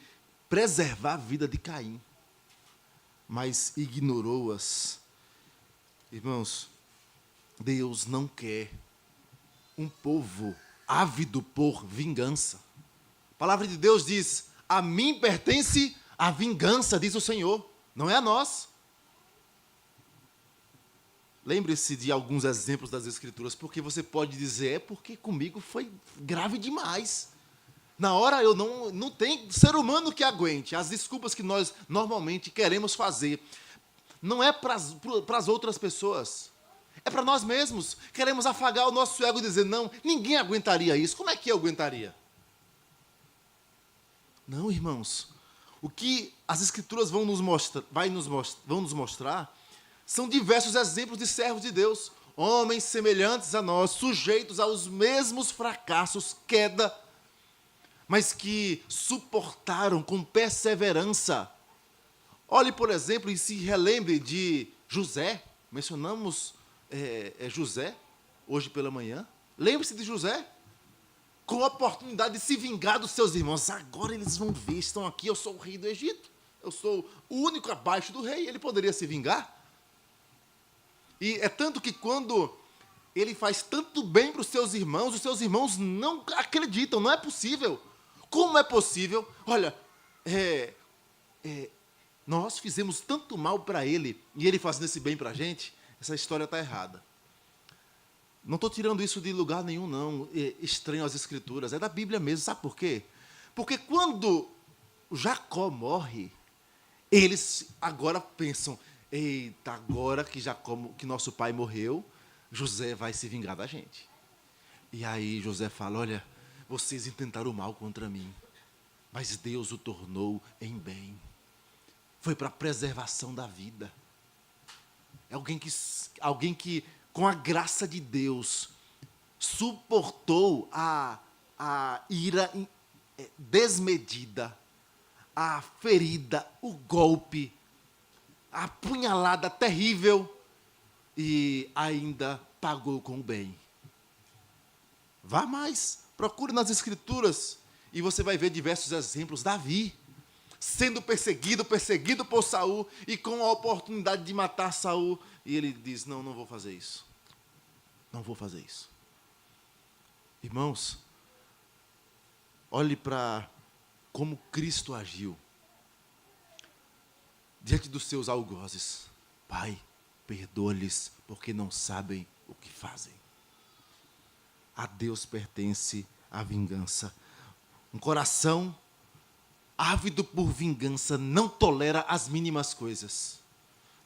preservar a vida de Caim, mas ignorou-as. Irmãos, Deus não quer um povo ávido por vingança. A palavra de Deus diz: a mim pertence a vingança, diz o Senhor, não é a nós. Lembre-se de alguns exemplos das Escrituras, porque você pode dizer, porque comigo foi grave demais. Na hora eu não tem ser humano que aguente. As desculpas que nós normalmente queremos fazer não é para as outras pessoas, é para nós mesmos. Queremos afagar o nosso ego e dizer, não, ninguém aguentaria isso. Como é que eu aguentaria? Não, irmãos. O que as Escrituras vão nos mostrar são diversos exemplos de servos de Deus, homens semelhantes a nós, sujeitos aos mesmos fracassos, queda, mas que suportaram com perseverança. Olhe, por exemplo, e se relembre de José. Mencionamos José hoje pela manhã. Lembre-se de José, com a oportunidade de se vingar dos seus irmãos. Agora eles vão ver, estão aqui, eu sou o rei do Egito, eu sou o único abaixo do rei, ele poderia se vingar. E é tanto que quando ele faz tanto bem para os seus irmãos não acreditam, não é possível. Como é possível? Olha, nós fizemos tanto mal para ele, e ele fazendo esse bem para a gente, essa história está errada. Não estou tirando isso de lugar nenhum, não, estranho às Escrituras, é da Bíblia mesmo, sabe por quê? Porque quando Jacó morre, eles agora pensam, eita, agora que nosso pai morreu, José vai se vingar da gente. E aí José fala, olha, vocês intentaram o mal contra mim, mas Deus o tornou em bem. Foi para a preservação da vida. É alguém que, com a graça de Deus, suportou a ira desmedida, a ferida, o golpe, a apunhalada terrível, e ainda pagou com o bem. Vá mais, procure nas Escrituras, e você vai ver diversos exemplos. Davi, sendo perseguido por Saul, e com a oportunidade de matar Saul, e ele diz, não vou fazer isso. Não vou fazer isso. Irmãos, olhe para como Cristo agiu diante dos seus algozes. Pai, perdoa-lhes, porque não sabem o que fazem. A Deus pertence a vingança. Um coração ávido por vingança não tolera as mínimas coisas.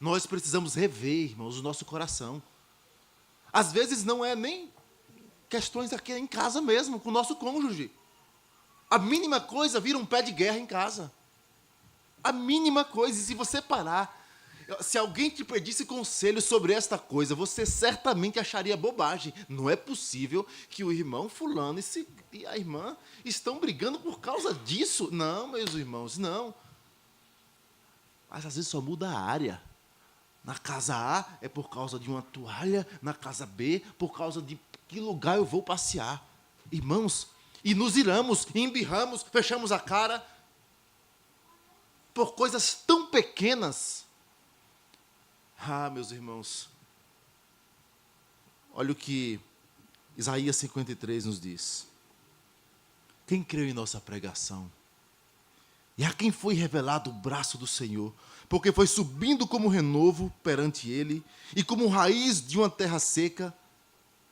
Nós precisamos rever, irmãos, o nosso coração. Às vezes não é nem questões aqui em casa mesmo, com o nosso cônjuge. A mínima coisa vira um pé de guerra em casa. A mínima coisa. E se você parar, se alguém te pedisse conselho sobre esta coisa, você certamente acharia bobagem. Não é possível que o irmão fulano e a irmã estão brigando por causa disso. Não, meus irmãos, não. Mas às vezes só muda a área. Na casa A é por causa de uma toalha, na casa B por causa de que lugar eu vou passear. Irmãos, e nos iramos, embirramos, fechamos a cara por coisas tão pequenas. Ah, meus irmãos, olha o que Isaías 53 nos diz. Quem creu em nossa pregação? E a quem foi revelado o braço do Senhor? Porque foi subindo como renovo perante ele, e como raiz de uma terra seca,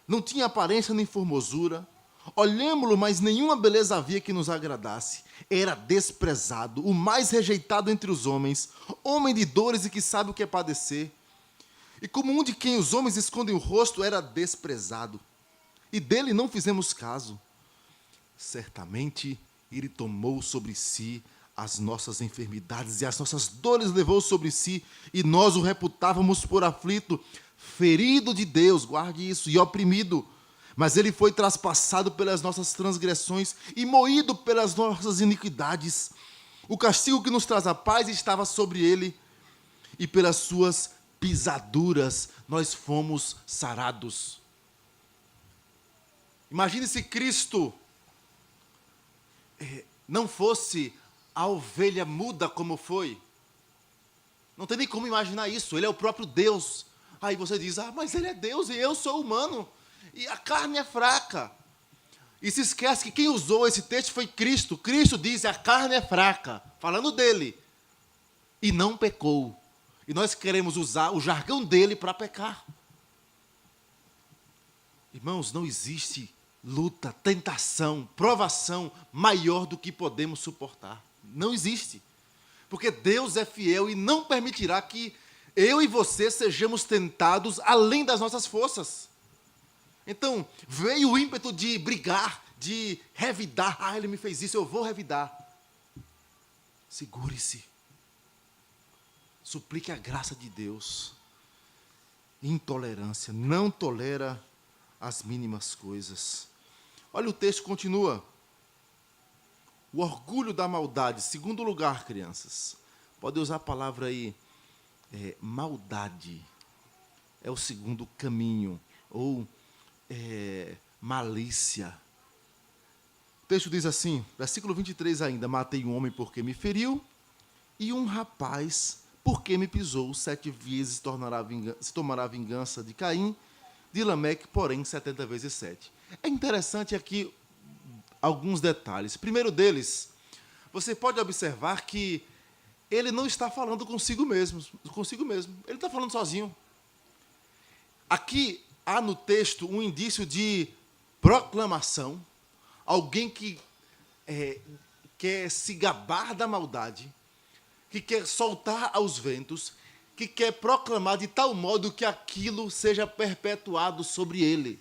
não tinha aparência nem formosura. Olhamo-lo, mas nenhuma beleza havia que nos agradasse. Era desprezado, o mais rejeitado entre os homens, homem de dores e que sabe o que é padecer. E como um de quem os homens escondem o rosto, era desprezado. E dele não fizemos caso. Certamente ele tomou sobre si as nossas enfermidades e as nossas dores levou sobre si, e nós o reputávamos por aflito, ferido de Deus, guarde isso, e oprimido. Mas ele foi traspassado pelas nossas transgressões e moído pelas nossas iniquidades. O castigo que nos traz a paz estava sobre ele, e pelas suas pisaduras nós fomos sarados. Imagine se Cristo não fosse a ovelha muda como foi. Não tem nem como imaginar isso. Ele é o próprio Deus. Aí você diz, mas ele é Deus e eu sou humano. E a carne é fraca. E se esquece que quem usou esse texto foi Cristo. Cristo diz, a carne é fraca, falando dele. E não pecou. E nós queremos usar o jargão dele para pecar. Irmãos, não existe luta, tentação, provação maior do que podemos suportar. Não existe. Porque Deus é fiel e não permitirá que eu e você sejamos tentados além das nossas forças. Então, veio o ímpeto de brigar, de revidar. Ele me fez isso, eu vou revidar. Segure-se. Suplique a graça de Deus. Intolerância. Não tolera as mínimas coisas. Olha, o texto continua. O orgulho da maldade. Segundo lugar, crianças. Pode usar a palavra aí. Maldade. É o segundo caminho. Ou malícia. O texto diz assim, versículo 23 ainda. Matei um homem porque me feriu. E um rapaz porque me pisou. 7 vezes se tomará vingança de Caim. De Lameque, porém, 70 vezes 7. É interessante aqui alguns detalhes. Primeiro deles, você pode observar que ele não está falando consigo mesmo. Ele está falando sozinho. Aqui há no texto um indício de proclamação. Alguém que quer se gabar da maldade, que quer soltar aos ventos, que quer proclamar de tal modo que aquilo seja perpetuado sobre ele.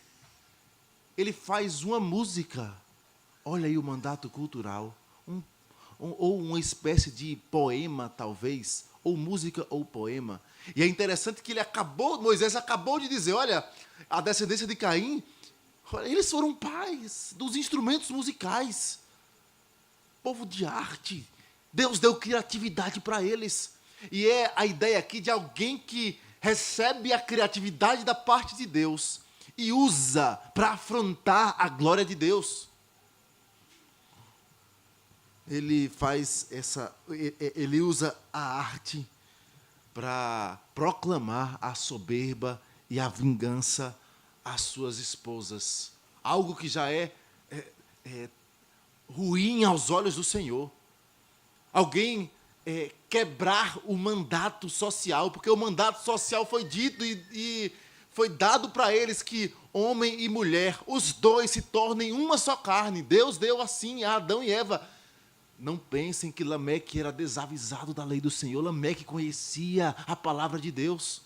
Ele faz uma música. Olha aí o mandato cultural. Ou uma espécie de poema, talvez. Ou música ou poema. E é interessante que Moisés acabou de dizer, olha, a descendência de Caim, eles foram pais dos instrumentos musicais. Povo de arte. Deus deu criatividade para eles. E é a ideia aqui de alguém que recebe a criatividade da parte de Deus e usa para afrontar a glória de Deus. Ele usa a arte para proclamar a soberba e a vingança às suas esposas. Algo que já é ruim aos olhos do Senhor. Alguém quebrar o mandato social, porque o mandato social foi dito e foi dado para eles que homem e mulher, os dois se tornem uma só carne. Deus deu assim a Adão e Eva. Não pensem que Lameque era desavisado da lei do Senhor. Lameque conhecia a palavra de Deus.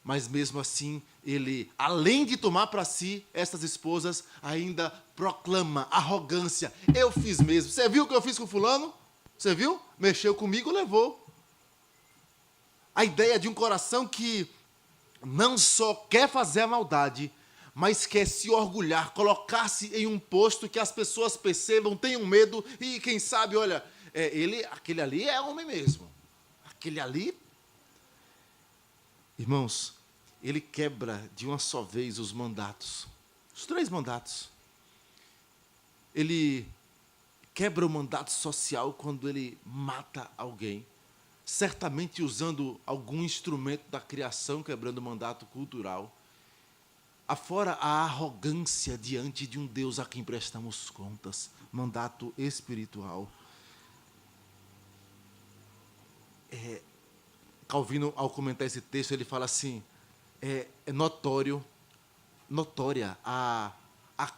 Mas mesmo assim, ele, além de tomar para si essas esposas, ainda proclama arrogância. Eu fiz mesmo. Você viu o que eu fiz com fulano? Você viu? Mexeu comigo, levou. A ideia de um coração que não só quer fazer a maldade, mas quer se orgulhar, colocar-se em um posto que as pessoas percebam, tenham medo e, quem sabe, olha, aquele ali é homem mesmo. Aquele ali... Irmãos, ele quebra de uma só vez os mandatos. Os 3 mandatos. Ele quebra o mandato social quando ele mata alguém, certamente usando algum instrumento da criação, quebrando o mandato cultural. Afora a arrogância diante de um Deus a quem prestamos contas, mandato espiritual. Calvino, ao comentar esse texto, ele fala assim, é notória a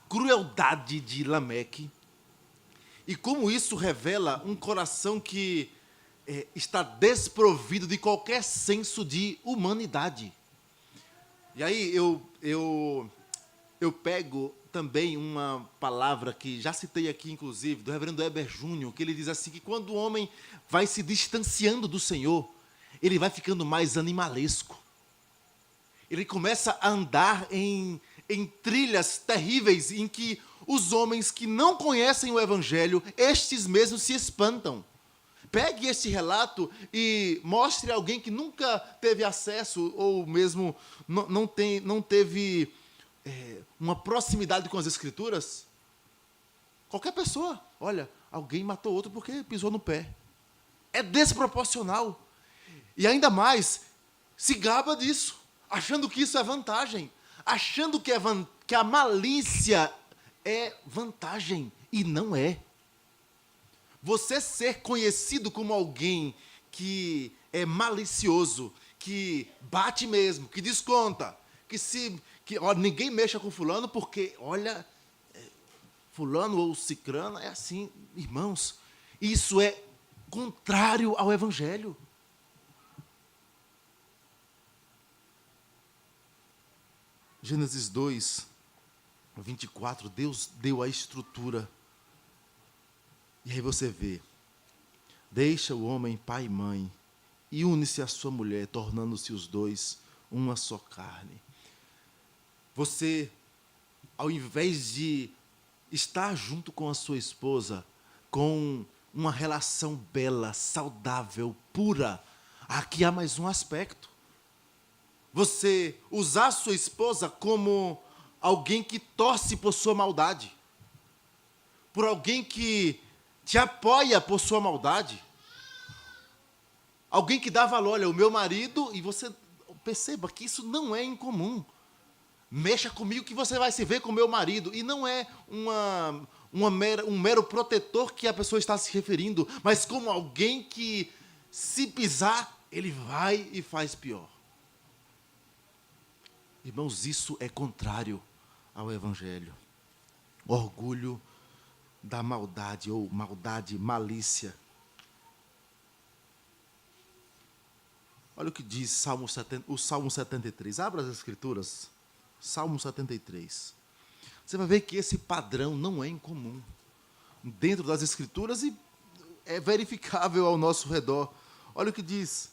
crueldade de Lameque, e como isso revela um coração que está desprovido de qualquer senso de humanidade. E aí eu pego também uma palavra que já citei aqui, inclusive, do reverendo Heber Júnior, que ele diz assim, que quando o homem vai se distanciando do Senhor, ele vai ficando mais animalesco. Ele começa a andar em trilhas terríveis em que os homens que não conhecem o Evangelho, estes mesmos se espantam. Pegue este relato e mostre a alguém que nunca teve acesso ou mesmo não teve uma proximidade com as Escrituras. Qualquer pessoa, olha, alguém matou outro porque pisou no pé. É desproporcional. E ainda mais, se gaba disso, achando que isso é vantagem, achando que a malícia é vantagem, e não é. Você ser conhecido como alguém que é malicioso, que bate mesmo, que desconta, ninguém mexa com fulano porque, olha, fulano ou cicrano é assim. Irmãos, isso é contrário ao Evangelho. Gênesis 2, 24, Deus deu a estrutura. E aí você vê, deixa o homem pai e mãe, e une-se à sua mulher, tornando-se os dois uma só carne. Você, ao invés de estar junto com a sua esposa, com uma relação bela, saudável, pura, aqui há mais um aspecto. Você usar a sua esposa como alguém que torce por sua maldade, por alguém que te apoia por sua maldade, alguém que dá valor. Olha, o meu marido, e você perceba que isso não é incomum. Mexa comigo que você vai se ver com o meu marido. E não é um mero protetor que a pessoa está se referindo, mas como alguém que, se pisar, ele vai e faz pior. Irmãos, isso é contrário ao Evangelho. Orgulho da maldade, ou maldade, malícia. Olha o que diz o Salmo 73. Abra as Escrituras. Salmo 73. Você vai ver que esse padrão não é incomum dentro das Escrituras e é verificável ao nosso redor. Olha o que diz,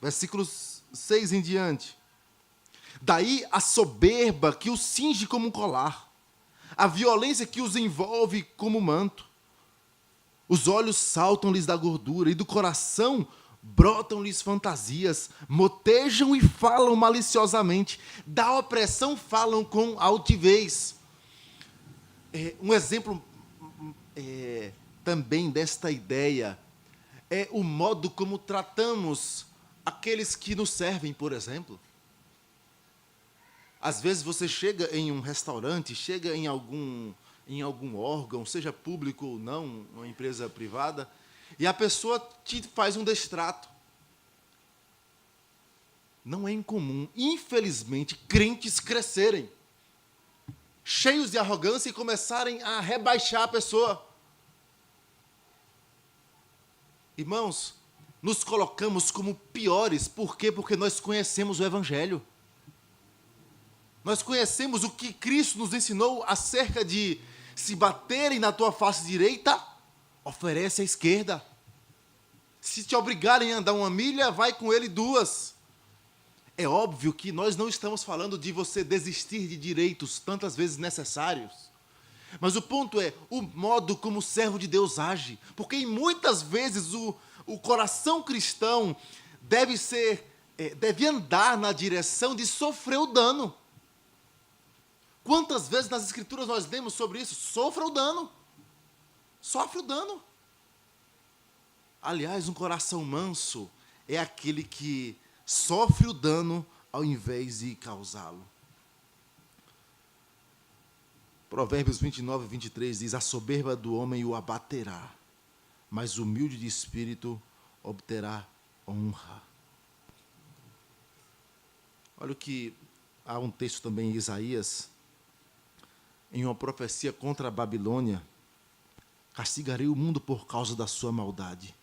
versículos 6 em diante. Daí a soberba que os cinge como um colar, a violência que os envolve como manto. Os olhos saltam-lhes da gordura, e do coração brotam-lhes fantasias, motejam e falam maliciosamente, da opressão falam com altivez. Um exemplo também desta ideia é o modo como tratamos aqueles que nos servem, por exemplo. Às vezes você chega em um restaurante, chega em algum órgão, seja público ou não, uma empresa privada, e a pessoa te faz um destrato. Não é incomum, infelizmente, crentes crescerem, cheios de arrogância e começarem a rebaixar a pessoa. Irmãos, nos colocamos como piores, por quê? Porque nós conhecemos o Evangelho. Nós conhecemos o que Cristo nos ensinou acerca de se baterem na tua face direita, oferece à esquerda. Se te obrigarem a andar 1 milha, vai com ele 2. É óbvio que nós não estamos falando de você desistir de direitos tantas vezes necessários. Mas o ponto é o modo como o servo de Deus age. Porque muitas vezes o coração cristão deve andar na direção de sofrer o dano. Quantas vezes nas Escrituras nós lemos sobre isso? Sofra o dano. Sofre o dano. Aliás, um coração manso é aquele que sofre o dano ao invés de causá-lo. Provérbios 29, 23 diz: a soberba do homem o abaterá, mas o humilde de espírito obterá honra. Olha o que há um texto também em Isaías, em uma profecia contra a Babilônia: castigarei o mundo por causa da sua maldade,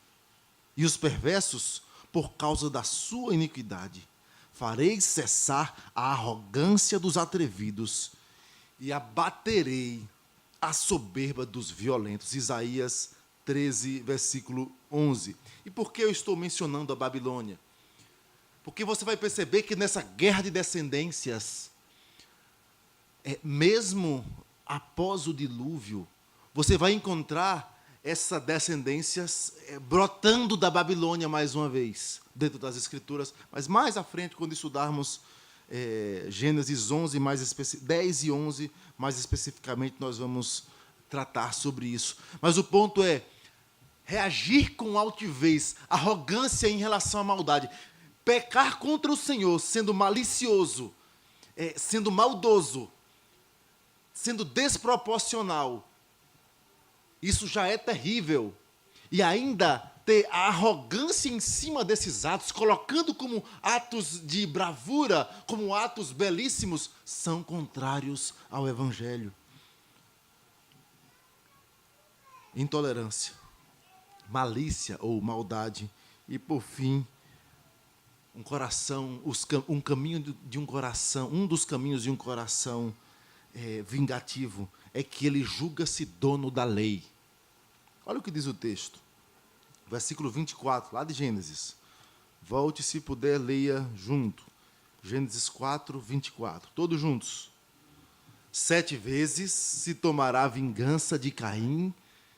e os perversos por causa da sua iniquidade. Farei cessar a arrogância dos atrevidos e abaterei a soberba dos violentos. Isaías 13, versículo 11. E por que eu estou mencionando a Babilônia? Porque você vai perceber que nessa guerra de descendências, mesmo após o dilúvio, você vai encontrar essa descendência brotando da Babilônia mais uma vez, dentro das Escrituras. Mas mais à frente, quando estudarmos Gênesis 11, 10 e 11, mais especificamente, nós vamos tratar sobre isso. Mas o ponto é reagir com altivez, arrogância em relação à maldade. pecar contra o Senhor, sendo malicioso, sendo maldoso, sendo desproporcional, isso já é terrível. E ainda ter a arrogância em cima desses atos, colocando como atos de bravura, como atos belíssimos, são contrários ao Evangelho. Intolerância, malícia ou maldade, e por fim, um dos caminhos de um coração vingativo é que ele julga-se dono da lei. Olha o que diz o texto, versículo 24, lá de Gênesis. Volte, se puder, leia junto. Gênesis 4, 24. Todos juntos. 7 vezes se tomará vingança de Caim,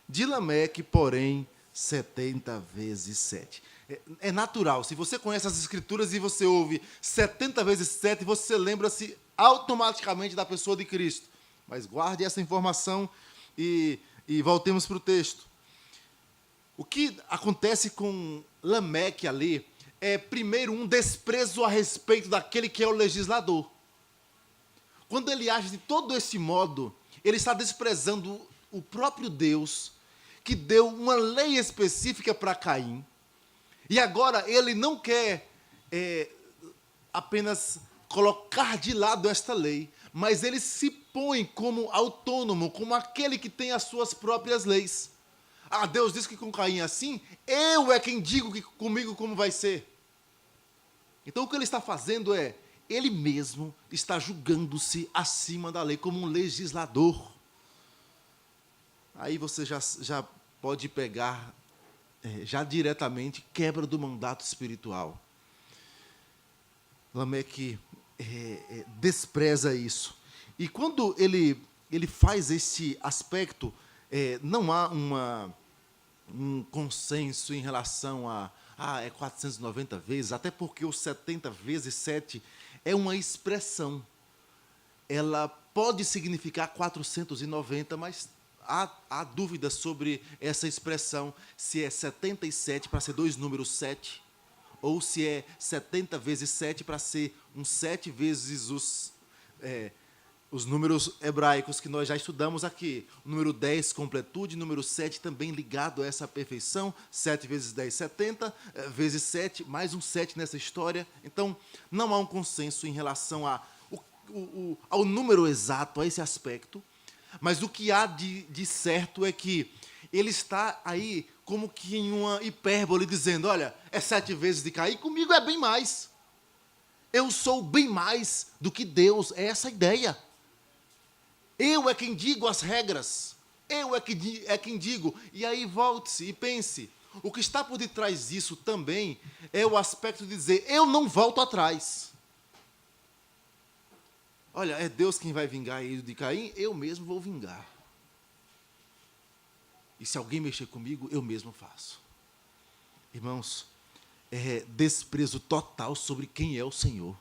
de Lameque, porém, 70 vezes 7. É natural, se você conhece as Escrituras e você ouve 70 vezes 7, você lembra-se automaticamente da pessoa de Cristo. Mas guarde essa informação e voltemos para o texto. O que acontece com Lameque ali é, primeiro, um desprezo a respeito daquele que é o legislador. Quando ele age de todo esse modo, ele está desprezando o próprio Deus, que deu uma lei específica para Caim, e agora ele não quer apenas colocar de lado esta lei, mas ele se põe como autônomo, como aquele que tem as suas próprias leis. Ah, Deus disse que com Caim é assim, eu é quem digo que comigo como vai ser. Então o que ele está fazendo é, ele mesmo está julgando-se acima da lei, como um legislador. Aí você já pode pegar, já diretamente, quebra do mandato espiritual. Lameque despreza isso. E quando ele faz esse aspecto, não há um consenso em relação a 490 vezes, até porque o 70 vezes 7 é uma expressão. Ela pode significar 490, mas há dúvidas sobre essa expressão, se é 77 para ser 2 números 7, ou se é 70 vezes 7 para ser 7 vezes os números hebraicos que nós já estudamos aqui. O número 10, completude, número 7 também ligado a essa perfeição, 7 vezes 10, 70, vezes 7, mais um 7 nessa história. Então, não há um consenso em relação ao número exato, a esse aspecto, mas o que há de certo é que ele está aí como que em uma hipérbole, dizendo, olha, é 7 vezes de Caim, comigo é bem mais. Eu sou bem mais do que Deus, é essa a ideia. Eu é quem digo as regras, eu é quem digo. E aí volte-se e pense, o que está por detrás disso também é o aspecto de dizer, eu não volto atrás. Olha, é Deus quem vai vingar ele de Caim, eu mesmo vou vingar. E se alguém mexer comigo, eu mesmo faço. Irmãos, é desprezo total sobre quem é o Senhor.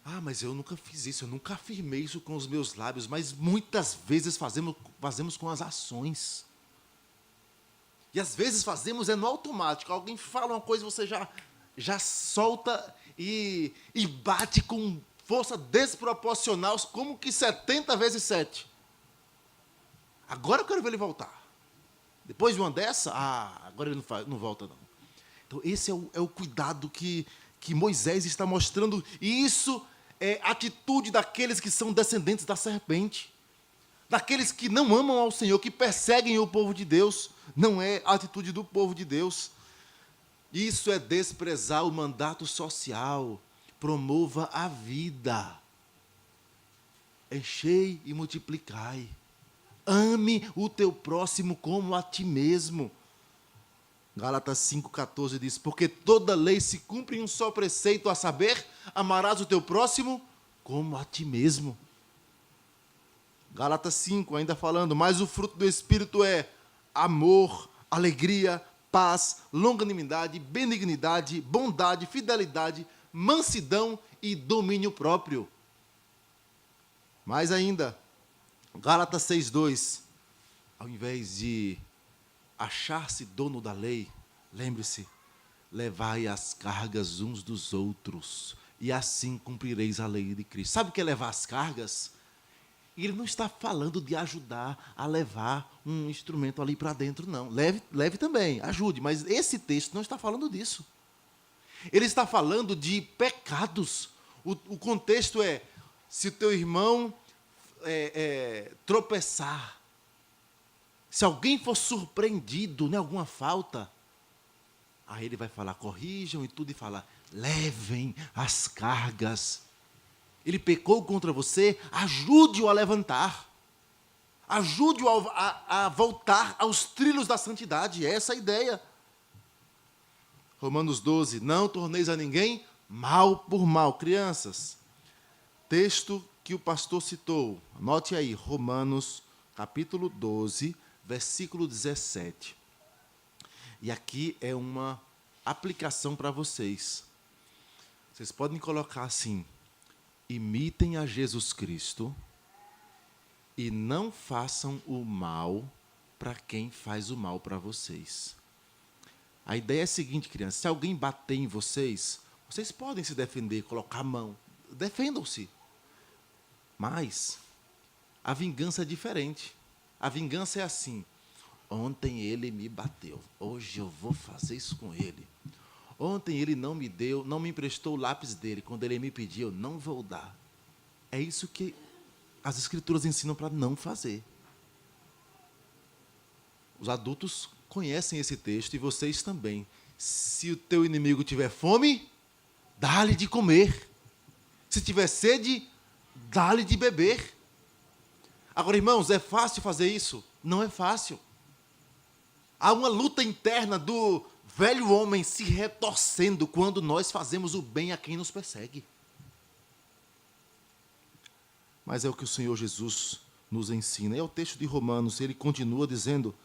Ah, mas eu nunca fiz isso, eu nunca afirmei isso com os meus lábios, mas muitas vezes fazemos com as ações. E às vezes fazemos no automático. Alguém fala uma coisa, você já solta e bate com força desproporcional, como que 70 vezes 7. Agora eu quero ver ele voltar. Depois de uma dessa, agora ele não volta não. Então esse é o cuidado que Moisés está mostrando, e isso é atitude daqueles que são descendentes da serpente, daqueles que não amam ao Senhor, que perseguem o povo de Deus. Não é a atitude do povo de Deus. Isso é desprezar o mandato social. Promova a vida. Enchei e multiplicai. Ame o teu próximo como a ti mesmo. Gálatas 5,14 diz, porque toda lei se cumpre em um só preceito, a saber, amarás o teu próximo como a ti mesmo. Gálatas 5, ainda falando, mas o fruto do Espírito é amor, alegria, paz, longanimidade, benignidade, bondade, fidelidade, mansidão e domínio próprio. Mais ainda, Gálatas 6,2, ao invés de achar-se dono da lei, lembre-se, levai as cargas uns dos outros, e assim cumprireis a lei de Cristo. Sabe o que é levar as cargas? Ele não está falando de ajudar a levar um instrumento ali para dentro, não. Leve também, ajude, mas esse texto não está falando disso. Ele está falando de pecados. O contexto é, se o teu irmão tropeçar, se alguém for surpreendido em alguma falta, aí ele vai falar, corrijam e tudo, e falar, levem as cargas. Ele pecou contra você, ajude-o a levantar. Ajude-o a voltar aos trilhos da santidade. É essa a ideia. Romanos 12, não torneis a ninguém mal por mal. Crianças, texto que o pastor citou, anote aí, Romanos capítulo 12, versículo 17. E aqui é uma aplicação para vocês. Vocês podem colocar assim, imitem a Jesus Cristo e não façam o mal para quem faz o mal para vocês. A ideia é a seguinte, crianças, se alguém bater em vocês, vocês podem se defender, colocar a mão, defendam-se. Mas a vingança é diferente. A vingança é assim, ontem ele me bateu, hoje eu vou fazer isso com ele. Ontem ele não me emprestou o lápis dele, quando ele me pediu, eu não vou dar. É isso que as Escrituras ensinam para não fazer. Os adultos conhecem esse texto e vocês também. Se o teu inimigo tiver fome, dá-lhe de comer. Se tiver sede, dá-lhe de beber. Agora, irmãos, é fácil fazer isso? Não é fácil. Há uma luta interna do velho homem se retorcendo quando nós fazemos o bem a quem nos persegue. Mas é o que o Senhor Jesus nos ensina. É o texto de Romanos, ele continua dizendo,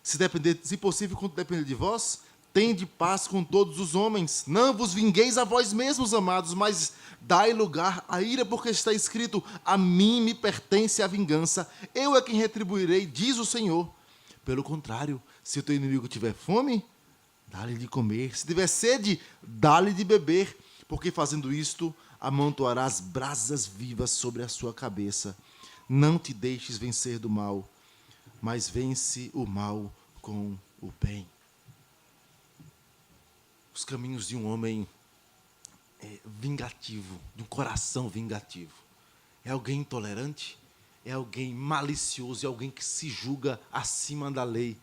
se possível, quanto depender de vós, tende paz com todos os homens. Não vos vingueis a vós mesmos, amados, mas dai lugar à ira, porque está escrito, a mim me pertence a vingança, eu é quem retribuirei, diz o Senhor. Pelo contrário, se o teu inimigo tiver fome, dá-lhe de comer. Se tiver sede, dá-lhe de beber, porque fazendo isto, amontoarás brasas vivas sobre a sua cabeça. Não te deixes vencer do mal, mas vence o mal com o bem. Os caminhos de um homem vingativo, de um coração vingativo. É alguém intolerante, é alguém malicioso, é alguém que se julga acima da lei.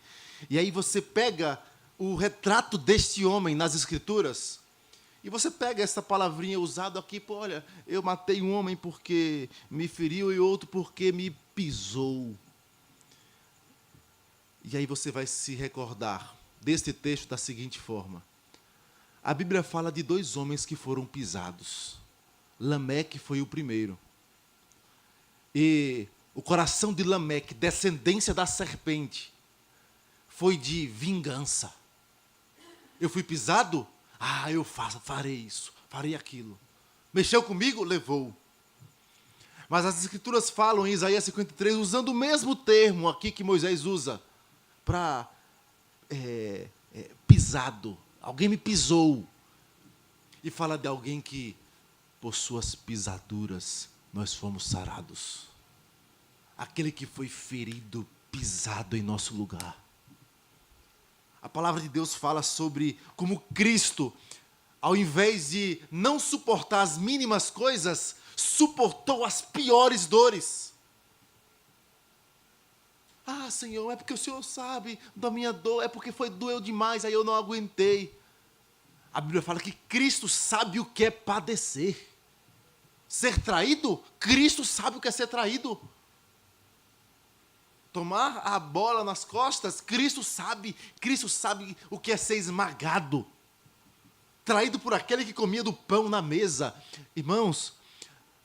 E aí você pega o retrato deste homem nas Escrituras, e você pega essa palavrinha usada aqui, pô, olha, eu matei um homem porque me feriu e outro porque me pisou. E aí você vai se recordar deste texto da seguinte forma. A Bíblia fala de dois homens que foram pisados. Lameque foi o primeiro. E o coração de Lameque, descendência da serpente, foi de vingança. Eu fui pisado? Ah, eu farei isso, farei aquilo. Mexeu comigo? Levou. Mas as Escrituras falam em Isaías 53, usando o mesmo termo aqui que Moisés usa, para pisado. Alguém me pisou. E fala de alguém que, por suas pisaduras, nós fomos sarados. Aquele que foi ferido, pisado em nosso lugar. A palavra de Deus fala sobre como Cristo, ao invés de não suportar as mínimas coisas, suportou as piores dores. Ah, Senhor, é porque o Senhor sabe da minha dor, é porque doeu demais, aí eu não aguentei. A Bíblia fala que Cristo sabe o que é padecer. Ser traído, Cristo sabe o que é ser traído. Tomar a bola nas costas, Cristo sabe o que é ser esmagado. Traído por aquele que comia do pão na mesa. Irmãos,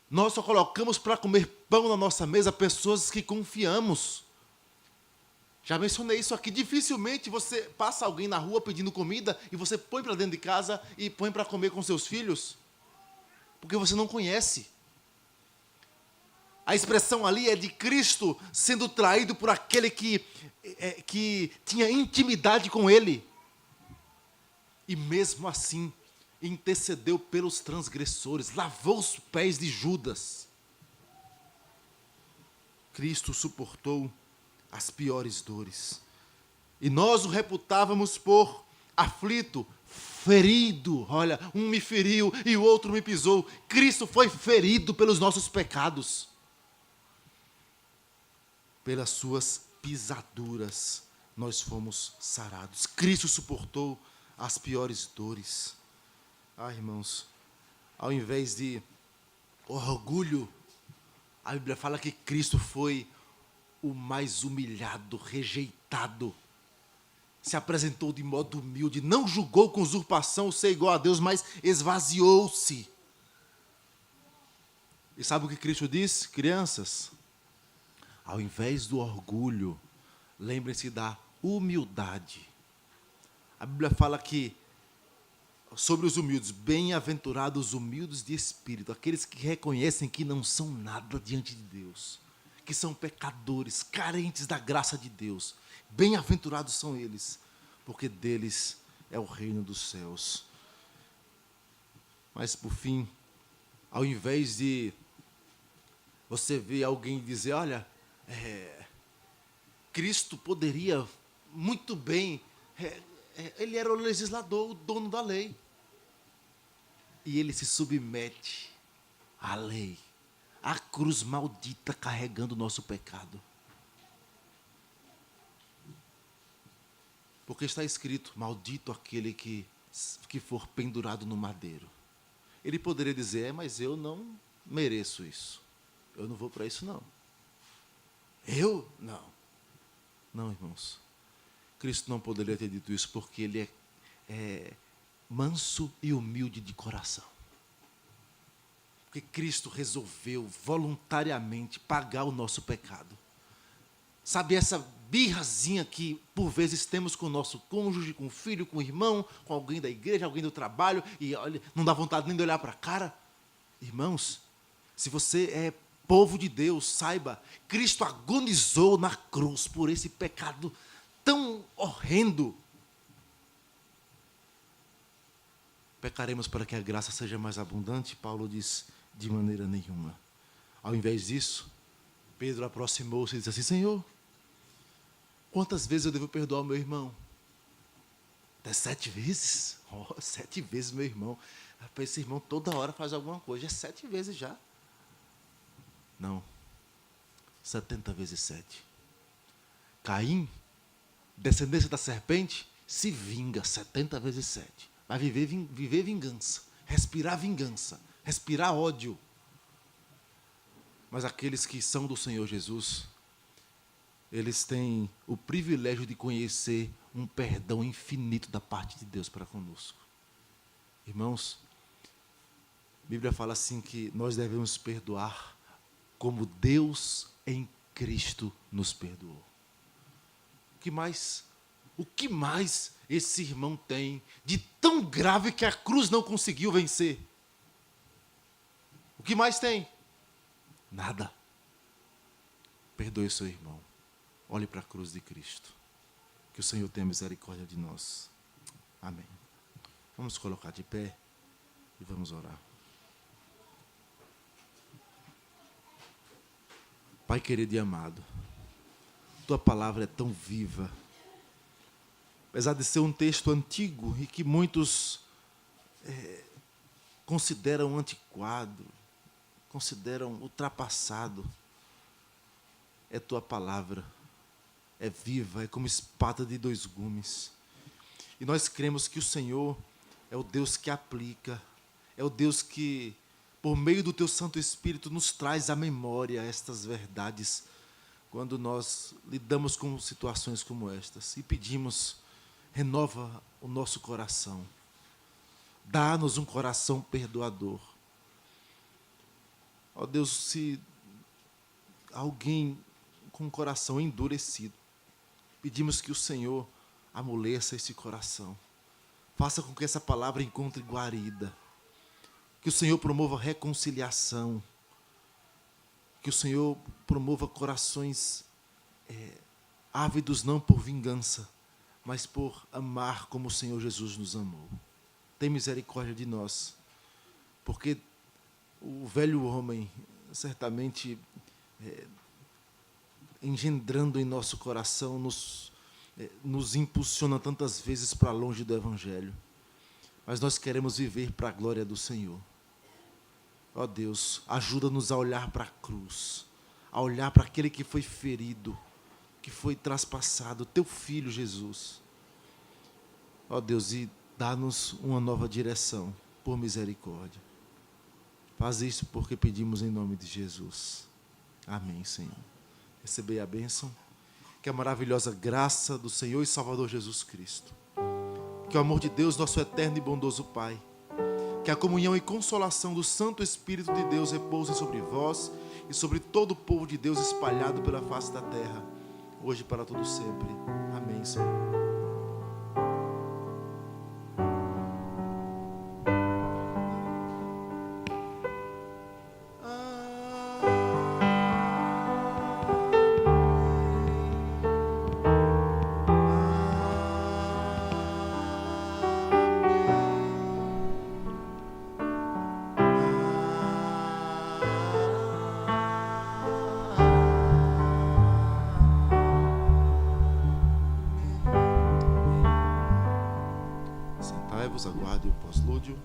nós só colocamos para comer pão na nossa mesa pessoas que confiamos. Já mencionei isso aqui, dificilmente você passa alguém na rua pedindo comida e você põe para dentro de casa e põe para comer com seus filhos, porque você não conhece. A expressão ali é de Cristo sendo traído por aquele que tinha intimidade com Ele. e mesmo assim intercedeu pelos transgressores, lavou os pés de Judas. Cristo suportou as piores dores. E nós o reputávamos por aflito, ferido. Olha, um me feriu e o outro me pisou. Cristo foi ferido pelos nossos pecados. Pelas suas pisaduras nós fomos sarados. Cristo suportou as piores dores. Ah, irmãos, ao invés de orgulho, a Bíblia fala que Cristo foi o mais humilhado, rejeitado. Se apresentou de modo humilde, não julgou com usurpação ser igual a Deus, mas esvaziou-se. E sabe o que Cristo diz, crianças? Ao invés do orgulho, lembrem-se da humildade. A Bíblia fala que, sobre os humildes, bem-aventurados os humildes de espírito, aqueles que reconhecem que não são nada diante de Deus, que são pecadores, carentes da graça de Deus. Bem-aventurados são eles, porque deles é o reino dos céus. Mas, por fim, ao invés de você ver alguém dizer, olha, Cristo poderia muito bem, ele era o legislador, o dono da lei. E ele se submete à lei, à cruz maldita carregando o nosso pecado. Porque está escrito, maldito aquele que for pendurado no madeiro. Ele poderia dizer, mas eu não mereço isso. Eu não vou para isso, não. Eu? Não. Não, irmãos. Cristo não poderia ter dito isso porque ele é manso e humilde de coração. Porque Cristo resolveu voluntariamente pagar o nosso pecado. Sabe, essa birrazinha que por vezes temos com o nosso cônjuge, com o filho, com o irmão, com alguém da igreja, alguém do trabalho, e olha, não dá vontade nem de olhar para a cara. Irmãos, se você é povo de Deus, saiba, Cristo agonizou na cruz por esse pecado tão horrendo. Pecaremos para que a graça seja mais abundante? Paulo diz, de maneira nenhuma. Ao invés disso, Pedro aproximou-se e disse assim, Senhor, quantas vezes eu devo perdoar o meu irmão? Até 7 vezes? 7 vezes, meu irmão. Rapaz, esse irmão toda hora faz alguma coisa. É 7 vezes já. Não. 70 vezes 7. Caim, descendência da serpente, se vinga 70 vezes 7. Vai viver vingança. Respirar ódio. Mas aqueles que são do Senhor Jesus, eles têm o privilégio de conhecer um perdão infinito da parte de Deus para conosco. Irmãos, a Bíblia fala assim que nós devemos perdoar como Deus em Cristo nos perdoou. O que mais esse irmão tem de tão grave que a cruz não conseguiu vencer? O que mais tem? Nada. Perdoe o seu irmão. Olhe para a cruz de Cristo. Que o Senhor tenha misericórdia de nós. Amém. Vamos colocar de pé e vamos orar. Pai querido e amado, Tua palavra é tão viva. Apesar de ser um texto antigo e que muitos consideram antiquado, consideram ultrapassado, é Tua palavra. É viva, é como espada de 2 gumes. E nós cremos que o Senhor é o Deus que aplica, é o Deus que, por meio do Teu Santo Espírito, nos traz à memória estas verdades, quando nós lidamos com situações como estas. E pedimos, renova o nosso coração. Dá-nos um coração perdoador. Ó Deus, se alguém com um coração endurecido, pedimos que o Senhor amoleça esse coração. Faça com que essa palavra encontre guarida. Que o Senhor promova reconciliação. Que o Senhor promova corações ávidos não por vingança, mas por amar como o Senhor Jesus nos amou. Tem misericórdia de nós, porque o velho homem, certamente, engendrando em nosso coração, nos impulsiona tantas vezes para longe do Evangelho. Mas nós queremos viver para a glória do Senhor. Ó Deus, ajuda-nos a olhar para a cruz, a olhar para aquele que foi ferido, que foi traspassado, teu Filho Jesus. Ó Deus, e dá-nos uma nova direção, por misericórdia. Faz isso porque pedimos em nome de Jesus. Amém, Senhor. Recebei a bênção. Que a maravilhosa graça do Senhor e Salvador Jesus Cristo, que o amor de Deus, nosso eterno e bondoso Pai, que a comunhão e consolação do Santo Espírito de Deus repousem sobre vós e sobre todo o povo de Deus espalhado pela face da terra, hoje e para todo sempre. Amém, Senhor. Aguarde o pós-lúdio.